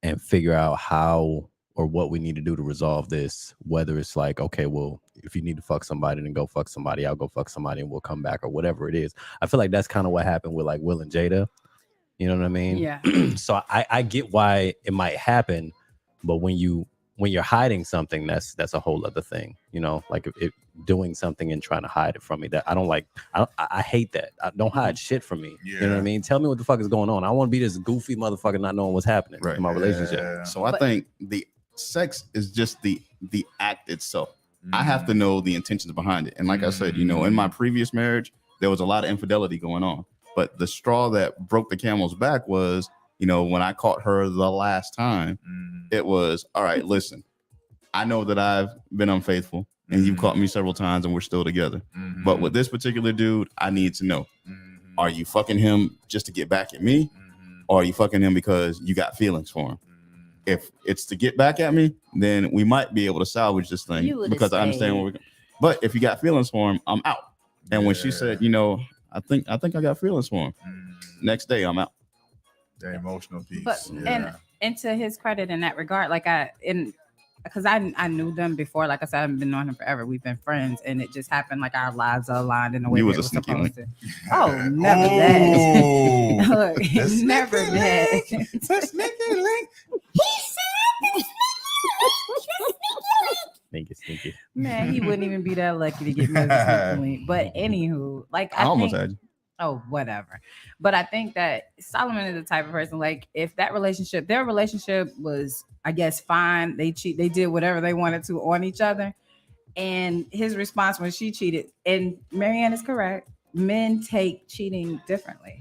and figure out how or what we need to do to resolve this. Whether it's like, okay, well, if you need to fuck somebody, then go fuck somebody. I'll go fuck somebody and we'll come back, or whatever it is. I feel like that's kind of what happened with like Will and Jada. You know what I mean? Yeah. So I get why it might happen, but when you're hiding something, that's a whole other thing. Like if doing something and trying to hide it from me, that I don't like. I hate that. Don't hide shit from me. Yeah. You know what I mean? Tell me what the fuck is going on. I want to be this goofy motherfucker not knowing what's happening in my relationship. Yeah. So I think the sex is just the act itself. I have to know the intentions behind it. And like I said, in my previous marriage, there was a lot of infidelity going on. But the straw that broke the camel's back was, when I caught her the last time, it was, all right, listen, I know that I've been unfaithful and you've caught me several times and we're still together. But with this particular dude, I need to know, are you fucking him just to get back at me? Or are you fucking him because you got feelings for him? If it's to get back at me, then we might be able to salvage this thing because I understand where we're going. But if you got feelings for him, I'm out. And when she said, I think I got feelings for him. Next day, I'm out. The emotional piece. But and to his credit in that regard, like because I knew them before. Like I said, I've been knowing him forever. We've been friends, and it just happened like our lives are aligned in a way You that was a was sneaky supposed link. to. Oh, never that. Look, never that. The sneaky link. Sneaky. Man, he wouldn't even be that lucky to get me as a sneaky link. But anywho, like I almost had you. Oh, whatever. But I think that Solomon is the type of person, like, if their relationship was, I guess, fine. They did whatever they wanted to on each other. And his response when she cheated, and Marianne is correct, men take cheating differently.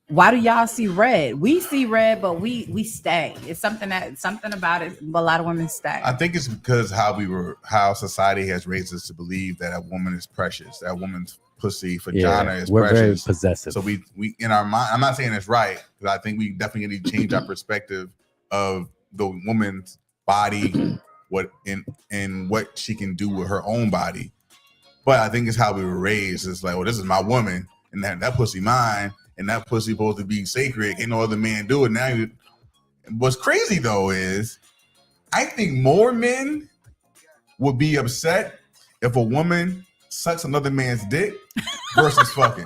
Why do y'all see red? We see red, but we stay. It's something about it. A lot of women stay. I think it's because how society has raised us to believe that a woman is precious, that a woman's pussy, vagina is we're precious. very possessive. So we in our mind, I'm not saying it's right, because I think we definitely need to change our perspective of the woman's body, what she can do with her own body. But I think it's how we were raised. It's like, well, this is my woman, and that pussy mine, and that pussy supposed to be sacred. Ain't no other man do it. Now, what's crazy though is, I think more men would be upset if a woman sucks another man's dick versus fucking.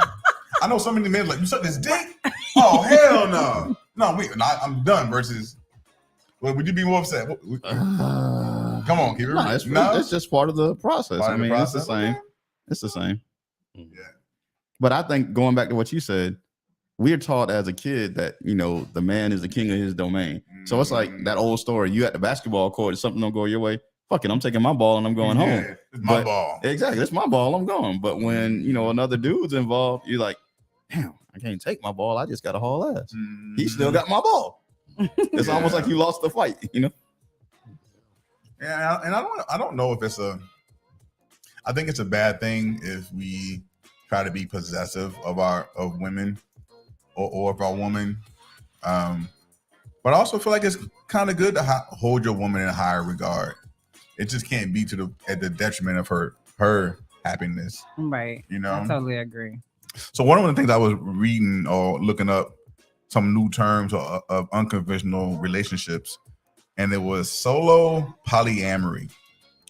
I know so many men like, you suck this dick? Oh, hell no. No, I'm done versus, well, would you be more upset? Come on, keep it. It's just part of the process. Part of the it's the process? same. Okay. It's the same. Yeah. But I think going back to what you said, we're taught as a kid that, the man is the king of his domain. So it's like that old story. You at the basketball court, if something don't go your way, fuck it, I'm taking my ball and I'm going home. It's my ball. Exactly. It's my ball. I'm going. But when, another dude's involved, you're like, damn, I can't take my ball. I just got to haul ass. He still got my ball. It's almost like you lost the fight, Yeah. And I don't know if I think it's a bad thing if we try to be possessive of women or of our woman. But I also feel like it's kind of good to hold your woman in a higher regard. It just can't be at the detriment of her happiness. Right. I totally agree. So one of the things I was reading or looking up some new terms of unconventional relationships, and it was solo polyamory.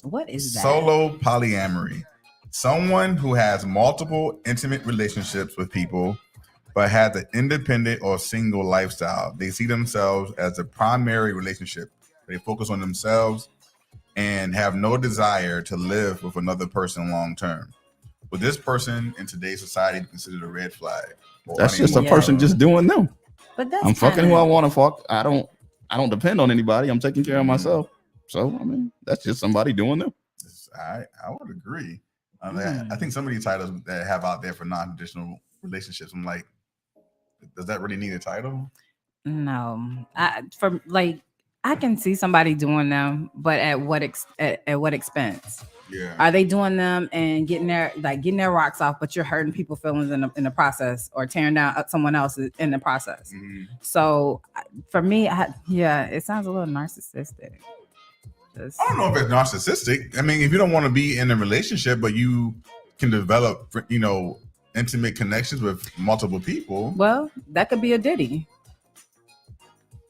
What is that? Solo polyamory. someone who has multiple intimate relationships with people, but has an independent or single lifestyle. They see themselves as the primary relationship. They focus on themselves and have no desire to live with another person long term. Would this person in today's society be considered a red flag? That's just a person just doing them. But that's I'm fucking kinda- who I want to fuck. I don't depend on anybody. I'm taking care of myself. So I mean, that's just somebody doing them. I would agree. I think some of these titles that I have out there for non-traditional relationships, I'm like, does that really need a title? No, I can see somebody doing them, but at what expense? Yeah. Are they doing them and getting their rocks off, but you're hurting people's feelings in the process, or tearing down someone else in the process? Mm-hmm. So for me, it sounds a little narcissistic. I don't know if it's narcissistic. I mean, if you don't want to be in a relationship, but you can develop, intimate connections with multiple people. Well, that could be a Diddy.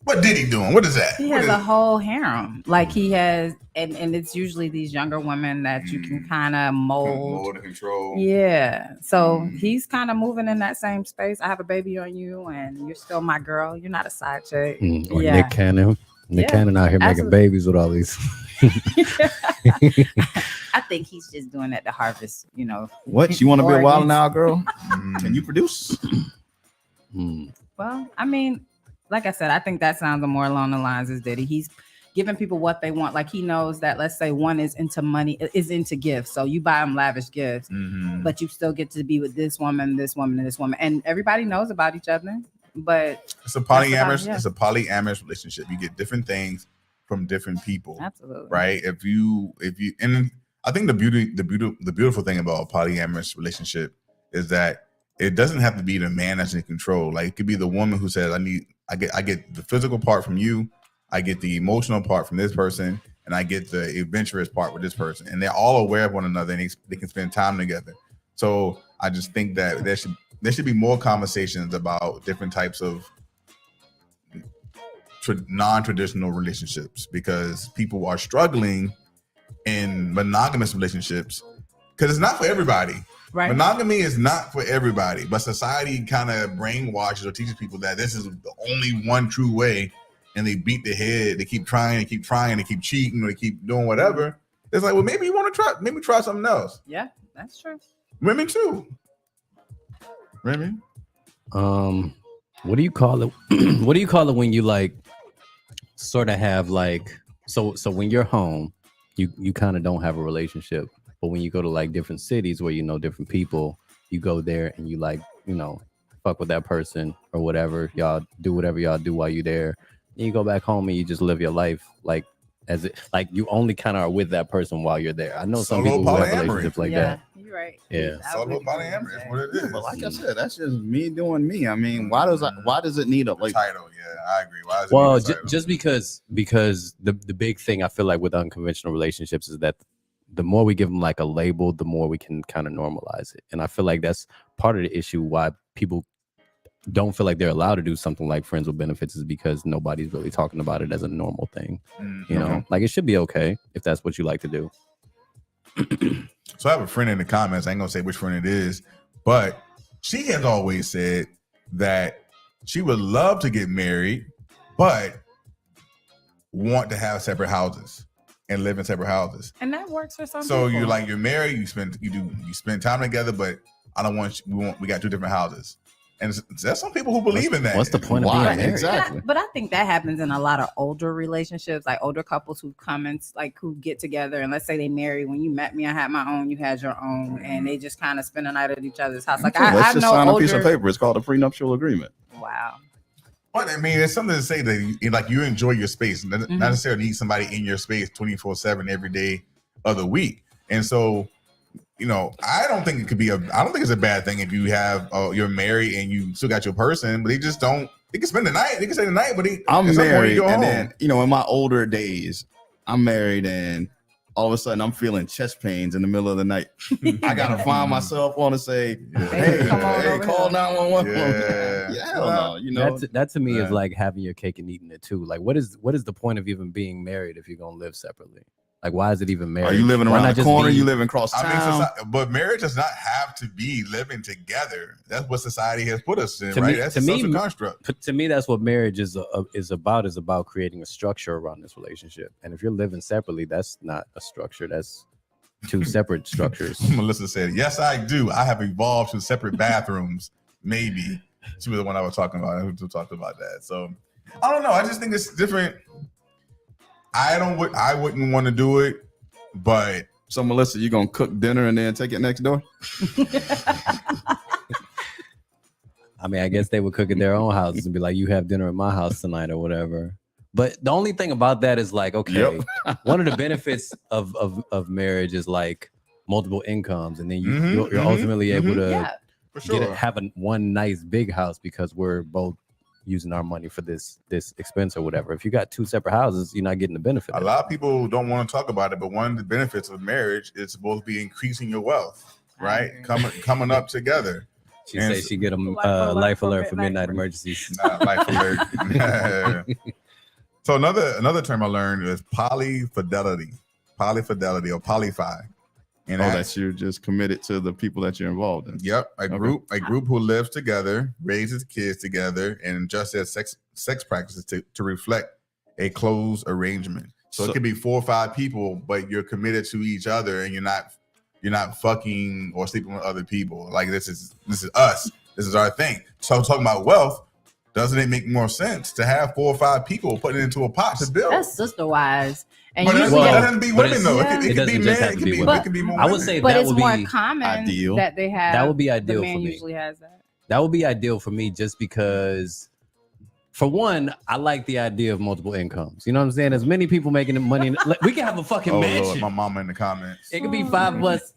What Diddy doing? What is that? He has a whole harem. Like he has, and it's usually these younger women that you can kind of mold and control. Yeah. So he's kind of moving in that same space. I have a baby on you, and you're still my girl. You're not a side chick. Or Nick Cannon. Nick Cannon out here making babies with all these. I think he's just doing that to harvest, What? You want to be a wild and out girl? Can you produce? Well, I mean, like I said, I think that sounds more along the lines as Diddy. He's giving people what they want. Like he knows that, let's say one is into money, is into gifts. So you buy them lavish gifts, but you still get to be with this woman, and this woman, and this woman. And everybody knows about each other. But it's a polyamorous relationship. You get different things from different people. Absolutely. Right. If you and I think the beautiful thing about a polyamorous relationship is that it doesn't have to be the man that's in control. Like it could be the woman who says, I get the physical part from you, I get the emotional part from this person, and I get the adventurous part with this person. And they're all aware of one another, and they can spend time together. So I just think that there should be more conversations about different types of non-traditional relationships, because people are struggling in monogamous relationships because it's not for everybody. Right. Monogamy is not for everybody, but society kind of brainwashes or teaches people that this is the only one true way, and they beat their head. They keep trying, they keep cheating, or they keep doing whatever. It's like, well, maybe you want to try something else. Yeah, that's true. Women too. Remy? What do you call it? What do you call it when you like sort of have like so when you're home, you kind of don't have a relationship, but when you go to like different cities where you know different people, you go there and you like, fuck with that person or whatever. Y'all do whatever y'all do while you're there. And you go back home and you just live your life like as it like you only kind of are with that person while you're there. I know some people who have relationships like that. You're right. Yeah. Solo polyamory is what it is. But like I said, that's just me doing me. I mean, why does it need a title? Yeah, I agree. Why does it need a title? Just because the big thing I feel like with unconventional relationships is that the more we give them like a label, the more we can kind of normalize it. And I feel like that's part of the issue why people don't feel like they're allowed to do something like friends with benefits, is because nobody's really talking about it as a normal thing. Like it should be okay if that's what you like to do. So I have a friend in the comments. I ain't gonna say which friend it is, but she has always said that she would love to get married, but want to have separate houses and live in separate houses. And that works for some people. people. So you're married, you spend time together, but I don't want we got two different houses. And there's some people who believe in that. What's the point of being married? Exactly. But I think that happens in a lot of older relationships, like older couples who come and who get together, and let's say they marry. When you met me, I had my own, you had your own, and they just kind of spend the night at each other's house. Like let's just sign a piece of paper. It's called a prenuptial agreement. Wow. But I mean, it's something to say that you enjoy your space, not necessarily need somebody in your space 24/7 every day of the week. And so, I don't think it could be I don't think it's a bad thing if you have you're married and you still got your person, but they just don't. They can spend the night. They can stay the night, but I'm married, and then in my older days, I'm married, and all of a sudden I'm feeling chest pains in the middle of the night. I gotta find myself on to say, hey, call 911. Yeah, that to me is like having your cake and eating it too. Like, what is the point of even being married if you're gonna live separately? Like, why is it even marriage? Are you living Why around not the just corner? be- You living across I town? mean, but marriage does not have to be living together. That's what society has put us in, To right? me- That's to a me, social construct. To me, that's what marriage is about. Is about creating a structure around this relationship. And if you're living separately, that's not a structure. That's two separate structures. Melissa said, "Yes, I do. I have evolved to separate bathrooms. Maybe." She was the one I was talking about. Who talked about that? So I don't know. I just think it's different. I wouldn't want to do it, but So Melissa, you gonna cook dinner and then take it next door? I mean, I guess they would cook in their own houses and be like, "You have dinner at my house tonight" or whatever. But the only thing about that is like, okay, one of the benefits of marriage is like multiple incomes, and then you're ultimately able to for sure. have one nice big house because we're both using our money for this expense or whatever. If you got two separate houses, you're not getting the benefit. A lot of people don't want to talk about it, but one of the benefits of marriage is supposed to be increasing your wealth, right? Coming up together. She says she get a life alert for midnight emergencies. Life alert. So another term I learned is polyfidelity or polyfi. And that you're just committed to the people that you're involved in. Yep, a group who lives together, raises kids together, and adjusts their sex practices to reflect a close arrangement. So it could be 4 or 5 people, but you're committed to each other, and you're not fucking or sleeping with other people. Like this is us. This is our thing. So talking about wealth, doesn't it make more sense to have 4 or 5 people putting it into a pot to build? That's sister wise. And But it doesn't be women though. Yeah. It could be men. It could be more. I would say but that it's would more be common ideal. that they have. That would be ideal the man for me. usually has that. That would be ideal for me just because, for one, I like the idea of multiple incomes. You know what I'm saying? As many people making money, we can have a fucking mansion. Lord, my mama in the comments. It could be 5 of us,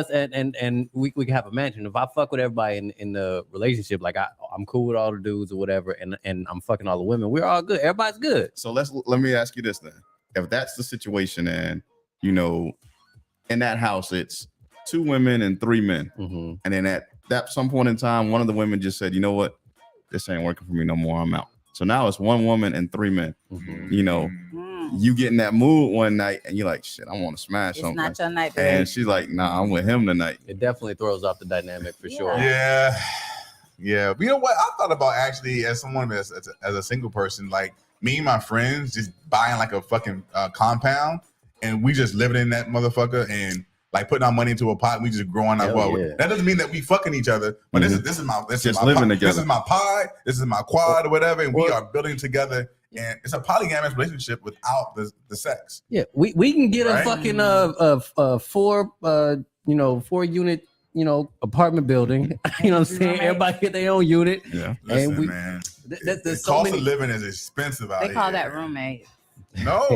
and we can have a mansion. If I fuck with everybody in the relationship, like I'm cool with all the dudes or whatever, and I'm fucking all the women, we're all good. Everybody's good. So let me ask you this then. If that's the situation, and you know, in that house it's 2 women and 3 men, and then at that some point in time, one of the women just said, "You know what? This ain't working for me no more. I'm out." So now it's 1 woman and 3 men. You know, you get in that mood one night and you're like, "Shit, I want to smash something." It's not your night today. And she's like, "Nah, I'm with him tonight." It definitely throws off the dynamic for sure. Yeah. But you know what? I thought about actually as someone as a single person, like me and my friends just buying like a fucking compound, and we just living in that motherfucker and like putting our money into a pot. And we just growing up. Well, that doesn't mean that we fucking each other, but this is my living together. This is my pod. This is my quad or whatever, and we are building together. And it's a polygamous relationship without the sex. Yeah, we can get a fucking 4 unit apartment building. You know what I'm saying? Everybody get their own unit. Yeah, listen, and man. There's the so cost many. of living is expensive out here. They call that roommate. No,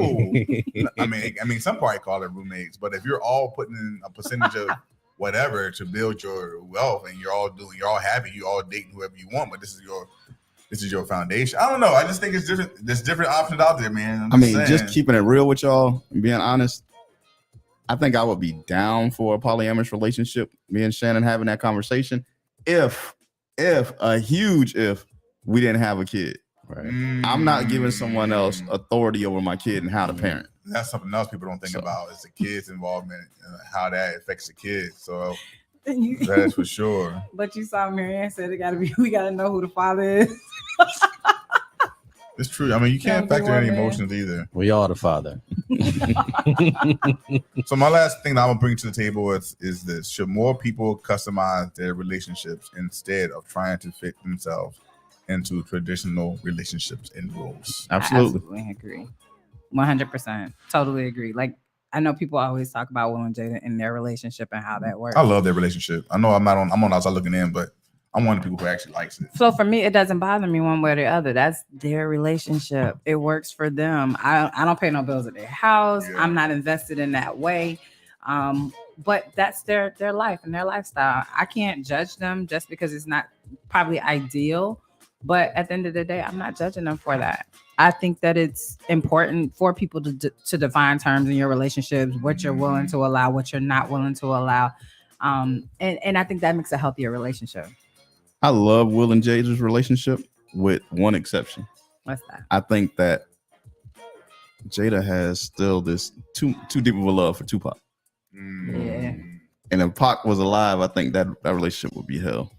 I mean, some probably call it roommates, but if you're all putting in a percentage of whatever to build your wealth, and you're all happy, you all dating whoever you want, but this is your foundation. I don't know. I just think it's different. There's different options out there, man. Just keeping it real with y'all and being honest, I think I would be down for a polyamorous relationship. Me and Shannon having that conversation, if we didn't have a kid. Right. I'm not giving someone else authority over my kid and how to parent. That's something else people don't think about is the kids' involvement and how that affects the kids. So that's for sure. But you saw Marianne said we gotta know who the father is. It's true. I mean, you can't factor any emotions either. We are the father. So my last thing that I'm gonna bring to the table is this: should more people customize their relationships instead of trying to fit themselves into traditional relationships and rules? Absolutely agree. 100%. Totally agree. Like, I know people always talk about Will and Jada in their relationship and how that works. I love their relationship. I know I'm on outside looking in, but I'm one of the people who actually likes it. So for me, it doesn't bother me one way or the other. That's their relationship. It works for them. I don't pay no bills at their house. Yeah. I'm not invested in that way. But that's their life and their lifestyle. I can't judge them just because it's not probably ideal. But at the end of the day, I'm not judging them for that. I think that it's important for people to define terms in your relationships, what you're willing to allow, what you're not willing to allow. And I think that makes a healthier relationship. I love Will and Jada's relationship with one exception. What's that? I think that Jada has still this too deep of a love for Tupac. Yeah. And if Pac was alive, I think that relationship would be hell.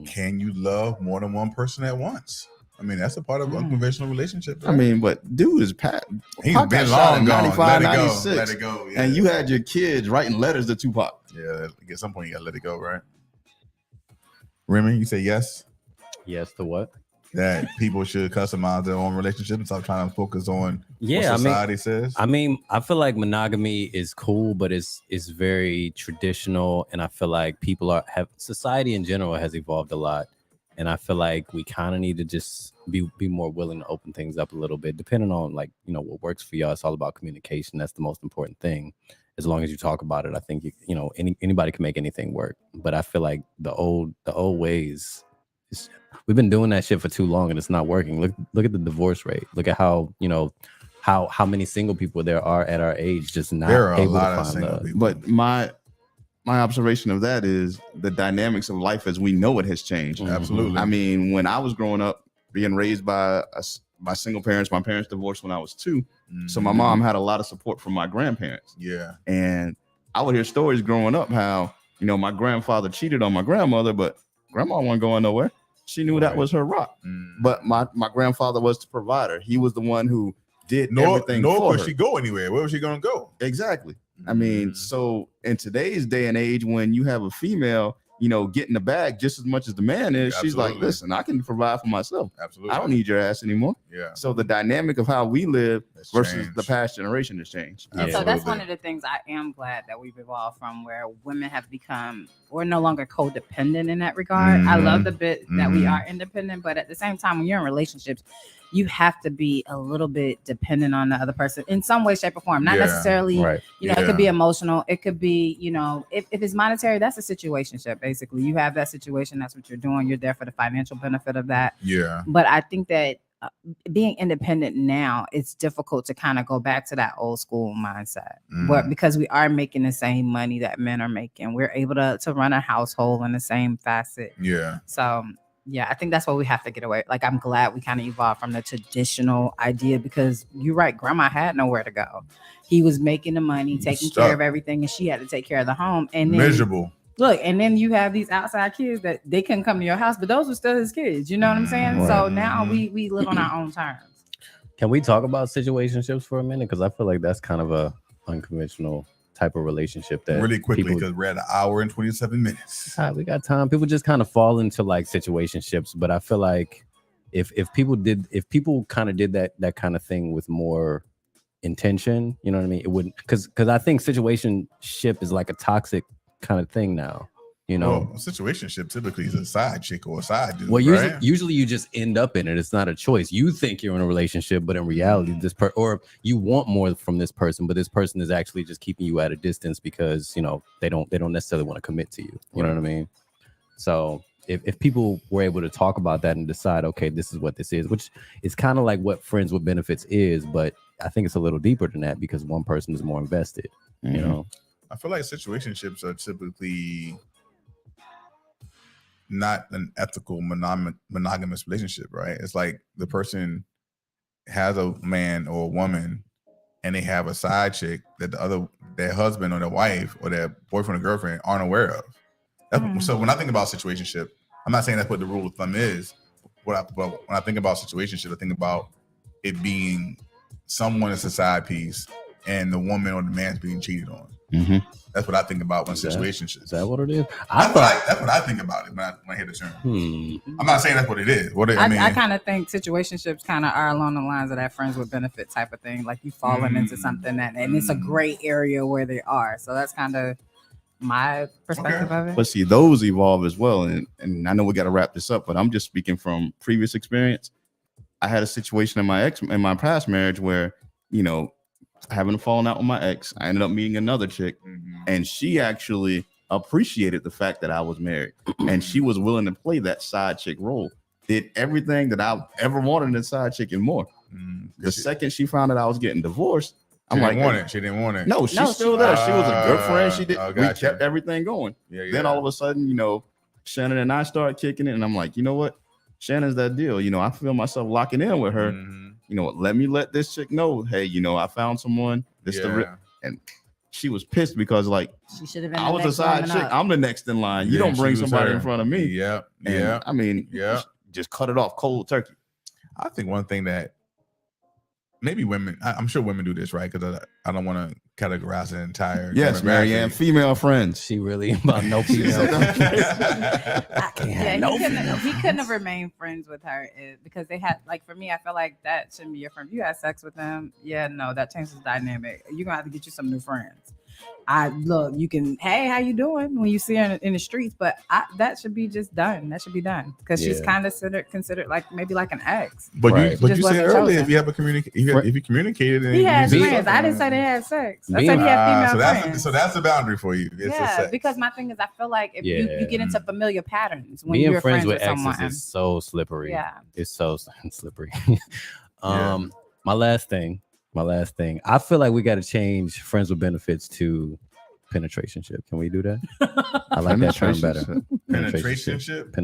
Can you love more than one person at once? I mean, that's a part of unconventional relationships. Right? I mean, but dude is Pat. He's Pac been got shot long in gone. 95, Let it go. 96, Let it go. Yeah. And you had your kids writing letters to Tupac. Yeah, at some point you gotta let it go, right? Remy, you say yes? Yes to what? That people should customize their own relationship and stop trying to focus on what I society says. I mean, I feel like monogamy is cool, but it's very traditional, and I feel like society in general has evolved a lot, and I feel like we kind of need to just be more willing to open things up a little bit, depending on what works for y'all. It's all about communication. That's the most important thing. As long as you talk about it, I think anybody can make anything work. But I feel like the old ways. We've been doing that shit for too long and it's not working. Look at the divorce rate. Look at how how many single people there are at our age just not able to find love. But my observation of that is the dynamics of life as we know it has changed. Absolutely. I mean, when I was growing up, being raised by single parents, my parents divorced when I was 2. So my mom had a lot of support from my grandparents. Yeah. And I would hear stories growing up how, my grandfather cheated on my grandmother, but grandma wasn't going nowhere. She knew that was her rock. But my grandfather was the provider. He was the one who did everything for her. Could she go anywhere? Where was she going to go? Exactly. I mean, so in today's day and age, when you have a female, getting the bag just as much as the man is, she's like, listen, I can provide for myself. Absolutely. I don't need your ass anymore. Yeah. So the dynamic of how we live versus the past generation has changed. Yeah. So that's one of the things I am glad that we've evolved from, where women have become, we're no longer codependent in that regard. I love the bit that we are independent, but at the same time, when you're in relationships, you have to be a little bit dependent on the other person in some way, shape, or form. Not necessarily, it could be emotional. It could be, if it's monetary, that's a situationship. Basically, you have that situation. That's what you're doing. You're there for the financial benefit of that. Yeah. But I think that being independent now, it's difficult to kind of go back to that old school mindset. But because we are making the same money that men are making, we're able to run a household in the same facet. Yeah. So yeah, I think that's what we have to get away. Like, I'm glad we kind of evolved from the traditional idea, because you're right, grandma had nowhere to go. He was making the money, taking care of everything, and she had to take care of the home. And then, miserable. Look, and then you have these outside kids that they couldn't come to your house, but those were still his kids. You know what I'm saying? Right. So now we live on our own terms. Can we talk about situationships for a minute? Because I feel like that's kind of a unconventional type of relationship that really quickly, because we're at 1 hour and 27 minutes. We got time. People just kind of fall into like situationships, but I feel like if people kind of did that kind of thing with more intention, you know what I mean, it wouldn't, because I think situationship is like a toxic kind of thing now. Well, a situationship typically is a side chick or a side dude. Well, right? usually you just end up in it. It's not a choice. You think you're in a relationship, but in reality, or you want more from this person, but this person is actually just keeping you at a distance because they don't necessarily want to commit to you. You know what I mean? So if people were able to talk about that and decide, okay, this is what this is, which is kind of like what Friends with Benefits is, but I think it's a little deeper than that because one person is more invested. You know, I feel like situationships are typically not an ethical monogamous relationship, right? It's like the person has a man or a woman and they have a side chick that their husband or their wife or their boyfriend or girlfriend aren't aware of. So when I think about situationship, I'm not saying that's what the rule of thumb is. But when I think about situationship, I think about it being someone is a side piece and the woman or the man's being cheated on. That's what I think about when situationship. Is that what it is? That's what I think about it when I hear the term. I'm not saying that's what it is. I kind of think situationships kind of are along the lines of that friends with benefit type of thing. Like you falling into something and it's a gray area where they are. So that's kind of my perspective of it. But see, those evolve as well. And I know we got to wrap this up, but I'm just speaking from previous experience. I had a situation in my past marriage where, having a falling out with my ex, I ended up meeting another chick, and she actually appreciated the fact that I was married, and she was willing to play that side chick role. Did everything that I ever wanted in a side chick and more. The second she found out I was getting divorced, She didn't want it. No, she's still there. She was a good friend. She did. We Gotcha. kept everything going. Then all of a sudden, Shannon and I started kicking it, and I'm like, you know what? Shannon's that deal. I feel myself locking in with her. you know what, let me let this chick know, hey, you know, I found someone. And she was pissed because like She should have been. I was the side chick. I'm the next in line. You don't bring somebody in front of me. Yep. And, I mean, just cut it off cold turkey. I think one thing that maybe women, I'm sure women do this, right? Because I don't want to categorize the entire. Yes, Marianne, female friends. She really about no female. He couldn't have remained friends with her because they had, like, for me, I feel like that shouldn't be your friend. If you had sex with them, that changes the dynamic. You're gonna have to get you some new friends. You can, hey, how you doing when you see her in the streets, but that should be just done. That should be done because she's kind of considered like maybe like an ex. But you said earlier if you have if you communicated, he had friends. I didn't say they had sex. I said he had female friends. So that's the boundary for you. It's because my thing is, I feel like if you get into familiar patterns when being you're friends with exes someone, is so slippery. Yeah, it's so slippery. My last thing. I feel like we got to change friends with benefits to penetrationship. Can we do that? I like that term better. Penetrationship.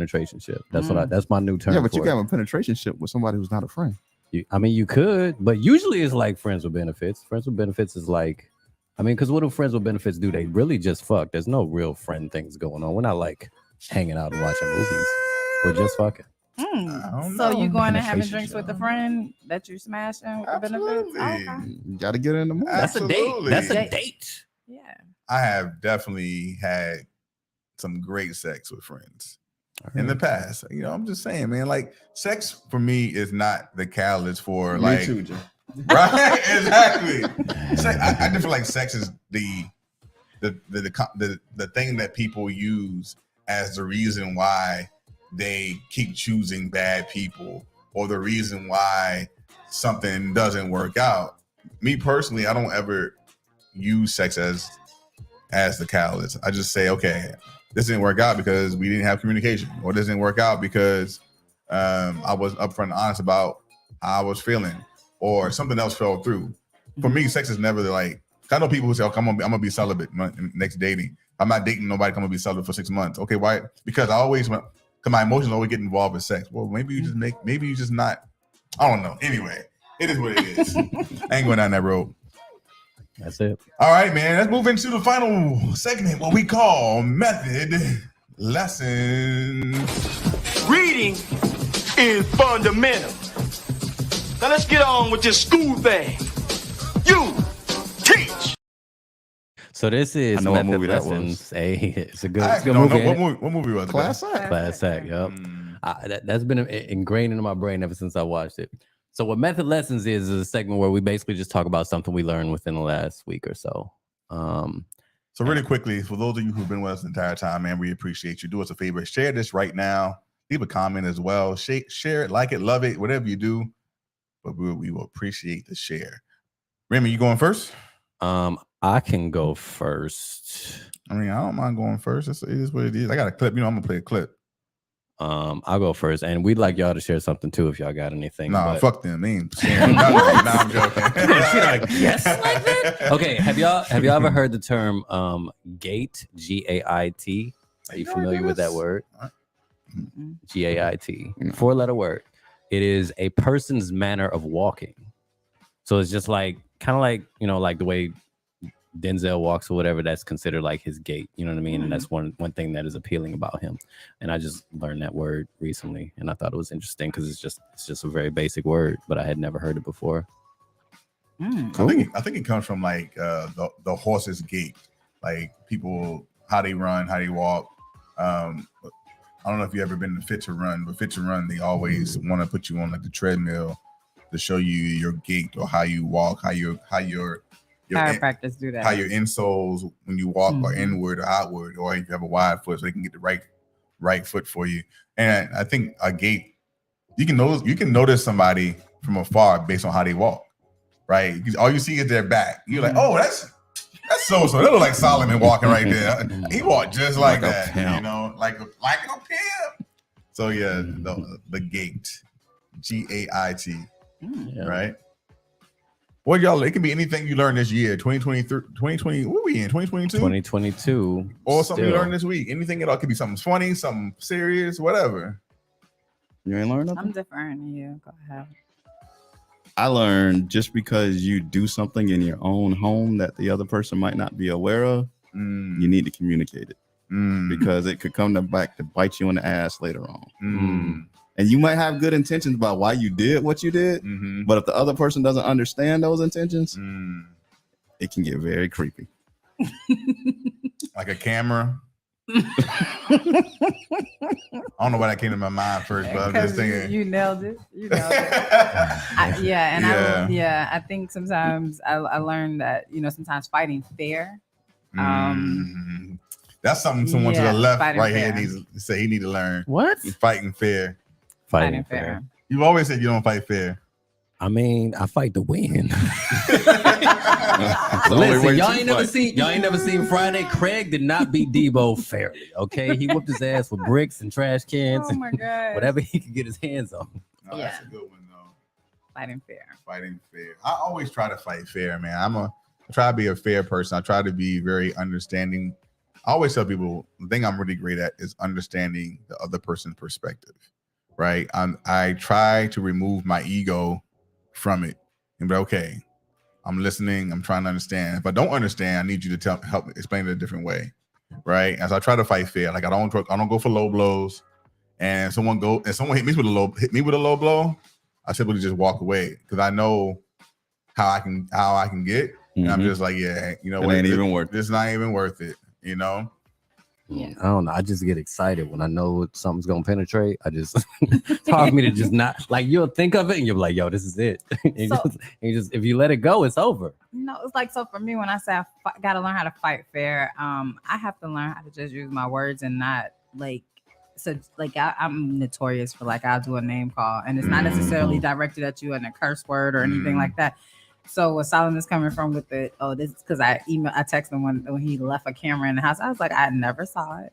That's my new term. Yeah, but you can have a penetrationship with somebody who's not a friend. You could, but usually it's like friends with benefits. Friends with benefits is like, because what do friends with benefits do? They really just fuck. There's no real friend things going on. We're not like hanging out and watching movies. We're just fucking. So you going and having drinks with a friend that you're smashing with the benefits? Okay. You got to get in the mood. That's a date. That's a date. Yeah. I have definitely had some great sex with friends in the past. I'm just saying, man, like sex for me is not the catalyst for me too, Jay. Right? Exactly. I just feel like sex is the thing that people use as the reason why they keep choosing bad people or the reason why something doesn't work out. Me personally, I don't ever use sex as the catalyst. I just say, okay, this didn't work out because we didn't have communication, or this didn't work out because I was upfront and honest about how I was feeling, or something else fell through. For me, sex is never I know people who say, okay, I'm gonna be celibate next dating. I'm not dating nobody. I'm gonna be celibate for 6 months. Okay, why? Because my emotions always get involved with sex. Well, maybe you just not. I don't know. Anyway, it is what it is. I ain't going down that road. That's it. All right, man. Let's move into the final segment, what we call method lessons. Reading is fundamental. Now let's get on with this school thing. You teach. So this is I know what Method movie that Lessons. was. Hey, it's a good movie. What movie was it? Class Act. Class Act. Yep. That's been ingrained into my brain ever since I watched it. So what Method Lessons is a segment where we basically just talk about something we learned within the last week or so. So really quickly, for those of you who've been with us the entire time, man, we appreciate you. Do us a favor, share this right now. Leave a comment as well. Share it, like it, love it, whatever you do. But we will appreciate the share. Remy, you going first? I can go first. I don't mind going first. It is what it is. I got a clip. I'm gonna play a clip. I'll go first, and we'd like y'all to share something too if y'all got anything. Nah, fuck them. They ain't sharing nothing. Nah, I'm joking. Yes, like that. Okay, have y'all ever heard the term gait? G-A-I-T. Are you familiar with that word? G-A-I-T. 4-letter word. It is a person's manner of walking. So it's just like kind of like like the way Denzel walks or whatever, that's considered like his gait, you know what I mean? And that's one thing that is appealing about him. And I just learned that word recently, and I thought it was interesting because it's just a very basic word, but I had never heard it before. Cool. I think it comes from like the horse's gait, like people, how they run, how they walk. I don't know if you've ever been to Fit to Run, but Fit to Run, they always want to put you on like the treadmill to show you your gait or how you walk, how your chiropractors do that. How your insoles when you walk are inward or outward, or if you have a wide foot, so they can get the right foot for you. And I think a gait, you can notice somebody from afar based on how they walk, right? All you see is their back. You're like, oh, that's so. They look like Solomon walking right there. He walked just like that, like a pimp. So yeah, the gait, G-A-I-T, right? Well, y'all, it can be anything you learned this year, 2020, what are we in, 2022? 2022. Or something you learned this week. Anything at all. It could be something funny, something serious, whatever. You ain't learned nothing? I'm deferring to you. Go ahead. I learned just because you do something in your own home that the other person might not be aware of, you need to communicate it because it could come back to bite you in the ass later on. And you might have good intentions about why you did what you did, but if the other person doesn't understand those intentions, it can get very creepy. Like a camera. I don't know why that came to my mind first, but I'm just thinking. You nailed it. You nailed it. I think sometimes I learned that, sometimes fighting fair. That's something someone to the left right fair. here needs to say he need to learn. What? Fighting fair. Fighting fair. You've always said you don't fight fair. I mean, I fight to win. The only way Listen, y'all to ain't never seen Friday. Craig did not beat Debo fairly. Okay, he whooped his ass with bricks and trash cans Oh my god. whatever he could get his hands on. No, that's a good one though. Fighting fair. Fighting fair. I always try to fight fair, man. I try to be a fair person. I try to be very understanding. I always tell people the thing I'm really great at is understanding the other person's perspective. Right. I try to remove my ego from it and be okay. I'm listening. I'm trying to understand. If I don't understand, I need you to help explain it a different way. Right. As I try to fight fair, like I don't go for low blows. And someone hit me with a low blow, I simply just walk away because I know how I can get. And I'm just like, yeah, you know what? Ain't even worth it. It's not even worth it, you know? Yeah. I don't know. I just get excited when I know something's gonna penetrate. I just it's hard for me to just not like you'll think of it and you're like, yo, this is it. If you let it go, it's over. No, it's like so for me when I say I gotta learn how to fight fair, I have to learn how to just use my words and not I'm notorious for I'll do a name call and it's not necessarily directed at you in a curse word or anything like that. So what Solomon is coming from with it, this is because I texted him when he left a camera in the house. I was like, I never saw it.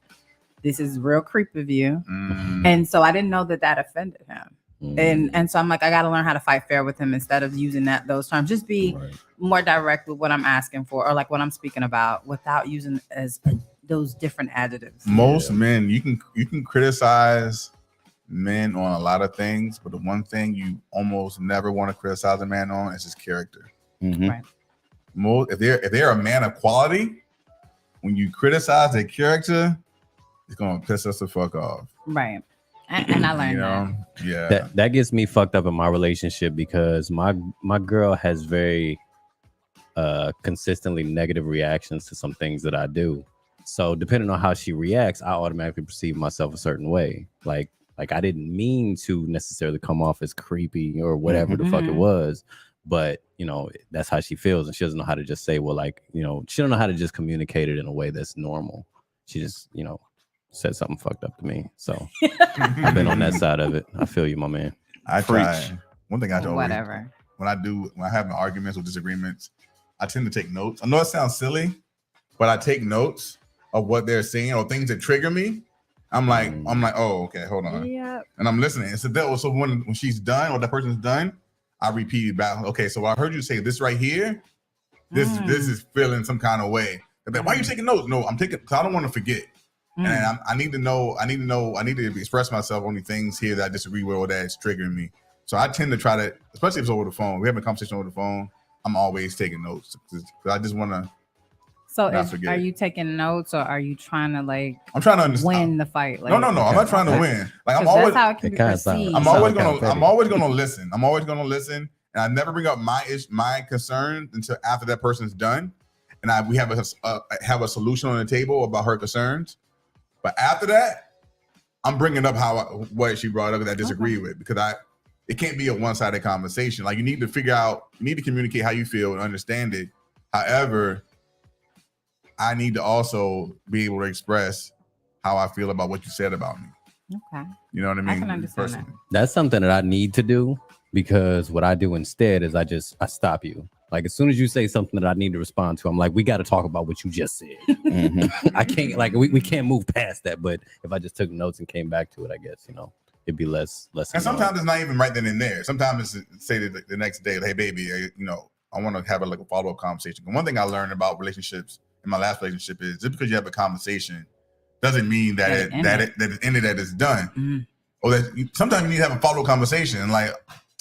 This is real creep of you. And so I didn't know that offended him. And so I'm like, I got to learn how to fight fair with him instead of using those terms. Just be more direct with what I'm asking for or what I'm speaking about without using as those different adjectives. Most men, you can criticize men on a lot of things, but the one thing you almost never want to criticize a man on is his character. Right. If they're a man of quality, when you criticize their character, it's gonna piss us the fuck off. Right. And I learned that. Yeah. That gets me fucked up in my relationship because my girl has very consistently negative reactions to some things that I do. So depending on how she reacts, I automatically perceive myself a certain way. Like I didn't mean to necessarily come off as creepy or whatever the fuck it was, but that's how she feels, and she doesn't know how to just say, she don't know how to just communicate it in a way that's normal. She just, said something fucked up to me. So I've been on that side of it. I feel you, my man. I try. One thing I do whatever. When I have my arguments or disagreements, I tend to take notes. I know it sounds silly, but I take notes of what they're saying or things that trigger me. I'm like, oh, okay, hold on. Yep. And I'm listening. So when she's done or that person's done, I repeat it back. Okay, so I heard you say this right here. This is feeling some kind of way. Like, why are you taking notes? No, I'm taking because I don't want to forget. And I need to know. I need to express myself on the things here that I disagree with or that's triggering me. So I tend to try to, especially if it's over the phone. We have a conversation over the phone. I'm always taking notes because I just want to. So are you taking notes or are you trying to I'm trying to understand. win the fight? No. I'm not trying to win. I'm always. That's how it can be perceived. I'm always gonna listen. I'm always gonna listen, and I never bring up my concerns until after that person's done, and we have a solution on the table about her concerns. But after that, I'm bringing up what she brought up that I disagree with because it can't be a one-sided conversation. You need to communicate how you feel and understand it. However, I need to also be able to express how I feel about what you said about me. Okay. You know what I mean? I can understand that. That's something that I need to do because what I do instead is I stop you. As soon as you say something that I need to respond to, I'm like, we got to talk about what you just said. I can't we can't move past that. But if I just took notes and came back to it, I guess, it'd be less. And sometimes it's not even right then and there. Sometimes it's say the next day, hey, baby, I want to have a follow-up conversation. And one thing I learned about relationships in my last relationship is just because you have a conversation doesn't mean that it ended, that it's done. Or that sometimes you need to have a follow-up conversation. And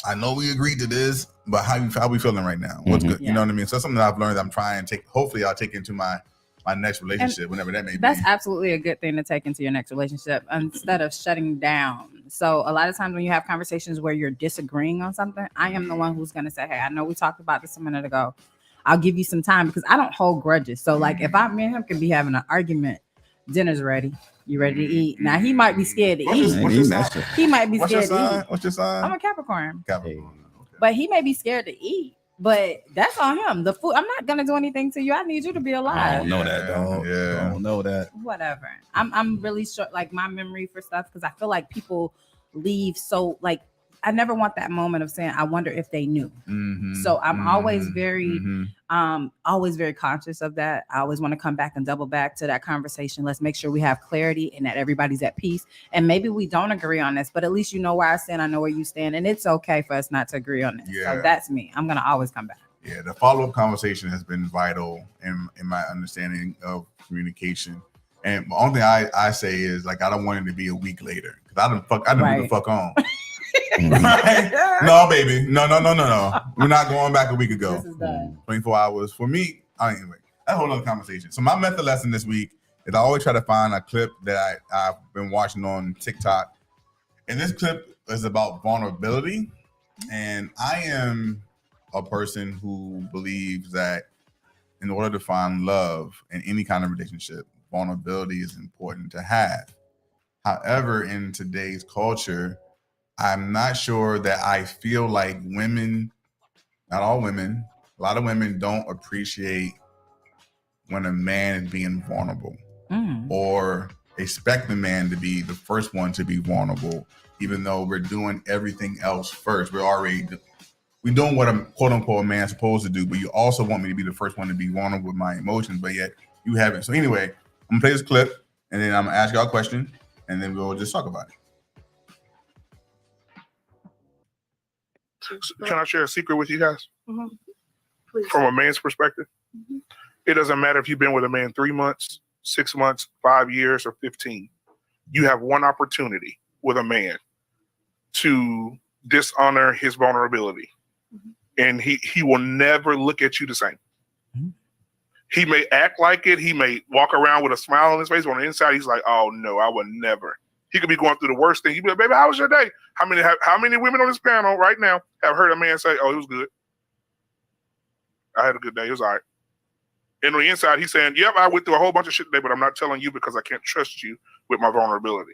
I know we agreed to this, but how we feeling right now? What's good? You know what I mean? So that's something that I've learned that I'm trying to take. Hopefully, I'll take into my next relationship, whenever that may be. That's absolutely a good thing to take into your next relationship instead of shutting down. So a lot of times when you have conversations where you're disagreeing on something, I am the one who's going to say, hey, I know we talked about this a minute ago. I'll give you some time because I don't hold grudges. So like if me and him can be having an argument, dinner's ready. You ready to eat? Now he might be scared to eat. He might be scared to eat. What's your sign? I'm a Capricorn. Capricorn. Okay. But he may be scared to eat. But that's on him. The food. I'm not gonna do anything to you. I need you to be alive. I don't know that, dog. Yeah. I don't know that. Whatever. I'm really short. Like my memory for stuff because I feel like people leave so like I never want that moment of saying I wonder if they knew. So I'm always very conscious of that. I always want to come back and double back to that conversation. Let's make sure we have clarity and that everybody's at peace. And maybe we don't agree on this, but at least you know where I stand. I know where you stand, and it's okay for us not to agree on this. Yeah. So that's me. I'm gonna always come back. Yeah, the follow-up conversation has been vital in my understanding of communication. And the only thing I say is like I don't want it to be a week later because I didn't move the fuck on. Right? No, baby. No. We're not going back a week ago. This is done. 24 hours. For me, anyway, that's a whole other conversation. So my method lesson this week is I always try to find a clip that I've been watching on TikTok. And this clip is about vulnerability. And I am a person who believes that in order to find love in any kind of relationship, vulnerability is important to have. However, in today's culture, I'm not sure that I feel like women, not all women, a lot of women don't appreciate when a man is being vulnerable or expect the man to be the first one to be vulnerable, even though we're doing everything else first. We're doing what a quote unquote man's supposed to do, but you also want me to be the first one to be vulnerable with my emotions, but yet you haven't. So anyway, I'm gonna play this clip and then I'm gonna ask y'all a question and then we'll just talk about it. Can I share a secret with you guys? Please. From a man's perspective, it doesn't matter if you've been with a man 3 months, 6 months, 5 years, or 15. You have one opportunity with a man to dishonor his vulnerability. And he will never look at you the same. He may act like it. He may walk around with a smile on his face. On the inside, he's like, oh, no, I would never. He could be going through the worst thing. He'd be like, baby, how was your day? How many women on this panel right now have heard a man say, oh, it was good. I had a good day. It was all right. And on the inside, he's saying, yep, I went through a whole bunch of shit today, but I'm not telling you because I can't trust you with my vulnerability.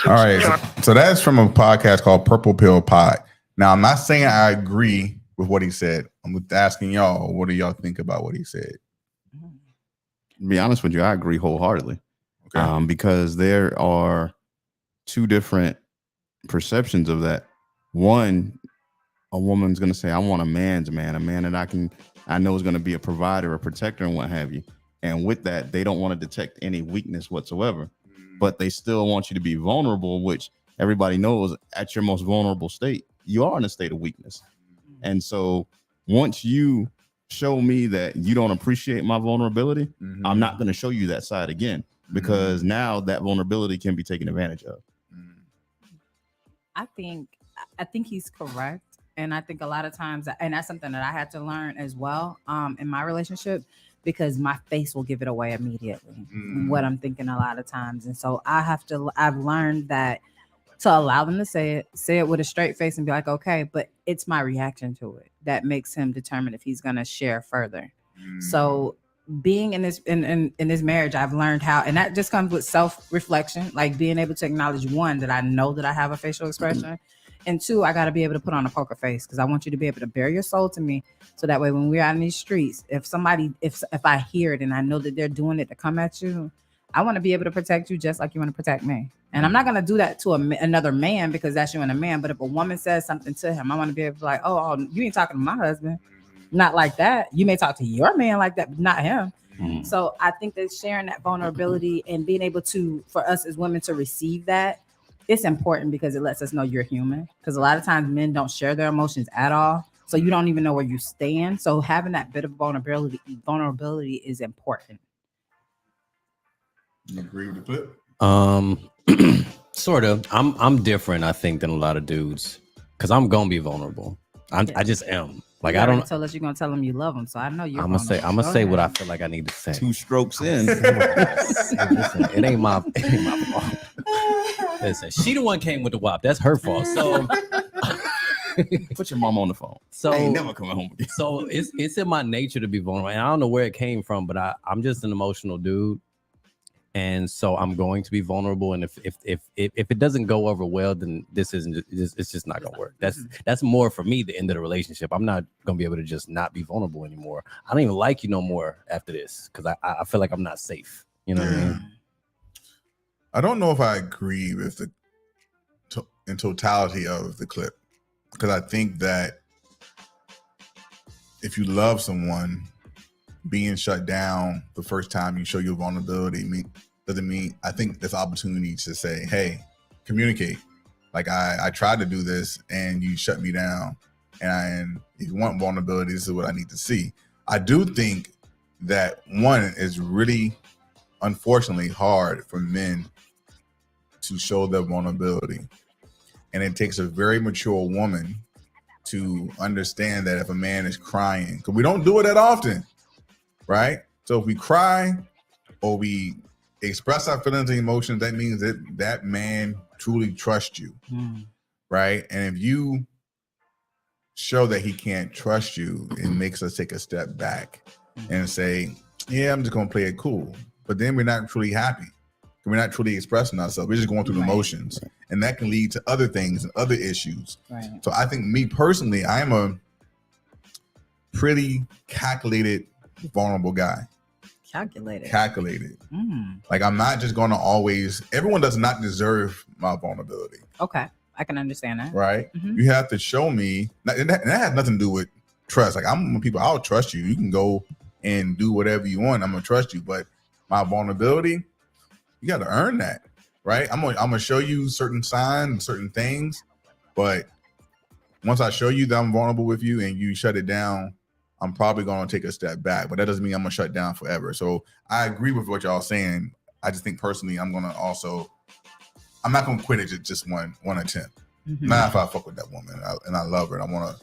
All right. So that's from a podcast called Purple Pill Pod. Now, I'm not saying I agree with what he said. I'm asking y'all, what do y'all think about what he said? To be honest with you, I agree wholeheartedly. Okay. Because there are two different perceptions of that. One, a woman's going to say, I want a man's man, a man that I know is going to be a provider, a protector, and what have you. And with that, they don't want to detect any weakness whatsoever, but they still want you to be vulnerable, which everybody knows at your most vulnerable state, you are in a state of weakness. And so once you show me that you don't appreciate my vulnerability, I'm not going to show you that side again, because now that vulnerability can be taken advantage of. I think he's correct. And I think a lot of times, and that's something that I had to learn as well in my relationship, because my face will give it away immediately, what I'm thinking a lot of times. And so I've learned that to allow them to say it with a straight face and be like, okay, but it's my reaction to it that makes him determine if he's going to share further. So being in this marriage, I've learned how, and that just comes with self-reflection, like being able to acknowledge, one, that I know that I have a facial expression, and two, I got to be able to put on a poker face, because I want you to be able to bare your soul to me, so that way when we're out in these streets, if I hear it and I know that they're doing it to come at you, I want to be able to protect you just like you want to protect me. And I'm not going to do that to another man, because that's you and a man. But if a woman says something to him, I want to be able to like, oh, you ain't talking to my husband. Not like that. You may talk to your man like that, but not him. So I think that sharing that vulnerability and being able to, for us as women to receive that, it's important, because it lets us know you're human. Because a lot of times men don't share their emotions at all. So you don't even know where you stand. So having that bit of vulnerability is important. You agree with the clip? Sort of. I'm different, I think, than a lot of dudes, because I'm gonna be vulnerable. I just am. Like, You I don't. already told us you're gonna tell him you love him, so I know you're. I'm gonna say what I feel like I need to say. 2 strokes in. Listen, it ain't my fault. Listen, she the one came with the WAP. That's her fault. So Put your mom on the phone. So I ain't never coming home again. So it's in my nature to be vulnerable. And I don't know where it came from, but I'm just an emotional dude. And so I'm going to be vulnerable. And if it doesn't go over well, then it's just not gonna work. That's more for me the end of the relationship. I'm not gonna be able to just not be vulnerable anymore. I don't even like you no more after this because I feel like I'm not safe. You know what I mean? I don't know if I agree with the in totality of the clip, because I think that if you love someone, being shut down the first time you show your vulnerability doesn't mean. I think there's opportunity to say, hey, communicate. Like I tried to do this and you shut me down, and if you want vulnerability, this is what I need to see. I do think that one is really, unfortunately, hard for men to show their vulnerability, and it takes a very mature woman to understand that if a man is crying, because we don't do it that often, right? So if we cry or we express our feelings and emotions, that means that that man truly trusts you, right? And if you show that he can't trust you, it makes us take a step back and say, yeah, I'm just gonna play it cool. But then we're not truly happy. We're not truly expressing ourselves. We're just going through the motions. And that can lead to other things and other issues. Right. So I think me personally, I'm a pretty calculated, vulnerable guy. Calculated. Like I'm not just gonna always, everyone does not deserve my vulnerability. Okay. I can understand that. Right? You have to show me, and that has nothing to do with trust. Like I'm people, I'll trust you. You can go and do whatever you want. I'm gonna trust you. But my vulnerability, you got to earn that, right? I'm gonna show you certain signs, certain things, but once I show you that I'm vulnerable with you and you shut it down, I'm probably gonna take a step back. But that doesn't mean I'm gonna shut down forever. So I agree with what y'all saying. I just think personally, I'm not gonna quit it at just one attempt. Not if I fuck with that woman and I love her and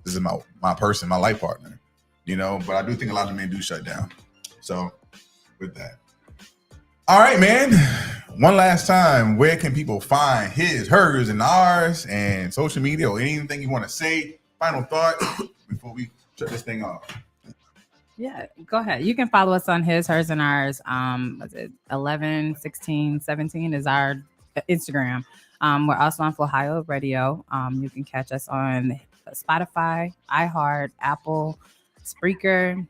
this is my person, my life partner, you know. But I do think a lot of men do shut down. So with that. All right, man. One last time, where can people find his, hers, and ours, and social media, or anything you want to say? Final thought before we shut this thing off. Yeah, go ahead. You can follow us on his, hers, and ours. Was it 11, 16, 17 is our Instagram. We're also on Ohio Radio. You can catch us on Spotify, iHeart, Apple, Spreaker,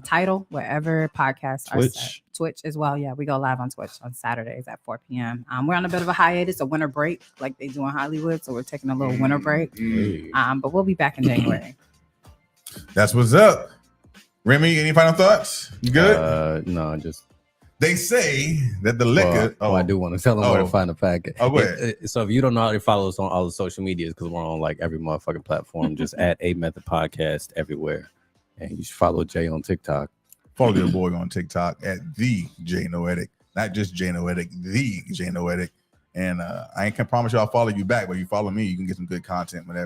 Tidal, wherever podcasts are set. Twitch as well. Yeah, we go live on Twitch on Saturdays at 4 p.m. We're on a bit of a hiatus, a winter break, like they do in Hollywood. So we're taking a little winter break. But we'll be back in January. That's what's up. Remy, any final thoughts? You good? No, just. They say that the liquor. I do want to tell them where to find the packet. Oh, go ahead. So if you don't know how to follow us on all the social medias, because we're on like every motherfucking platform, just add A Method Podcast everywhere. And you should follow Jay on TikTok. Follow your boy on TikTok at the Jay Noetic. Not just Jay Noetic, the Jay Noetic. And I can't promise you I'll follow you back, but you follow me, you can get some good content when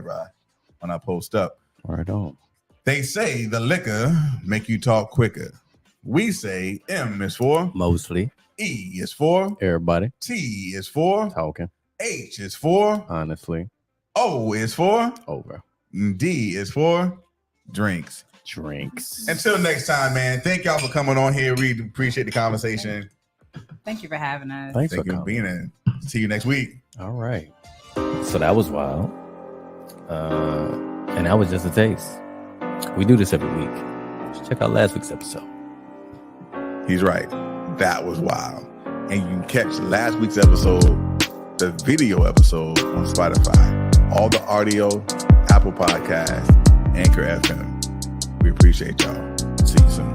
I post up. Right on. They say the liquor make you talk quicker. We say M is for mostly. E is for everybody. T is for talking. H is for honestly. O is for over. D is for drinks. Until next time, man. Thank y'all for coming on here. We appreciate the conversation. Thank you for having us. Thank you for being in. See you next week. All right. So that was wild. And that was just a taste. We do this every week. Just check out last week's episode. He's right. That was wild. And you can catch last week's episode, the video episode, on Spotify. All the audio, Apple Podcasts, Anchor FM. We appreciate y'all. See you soon.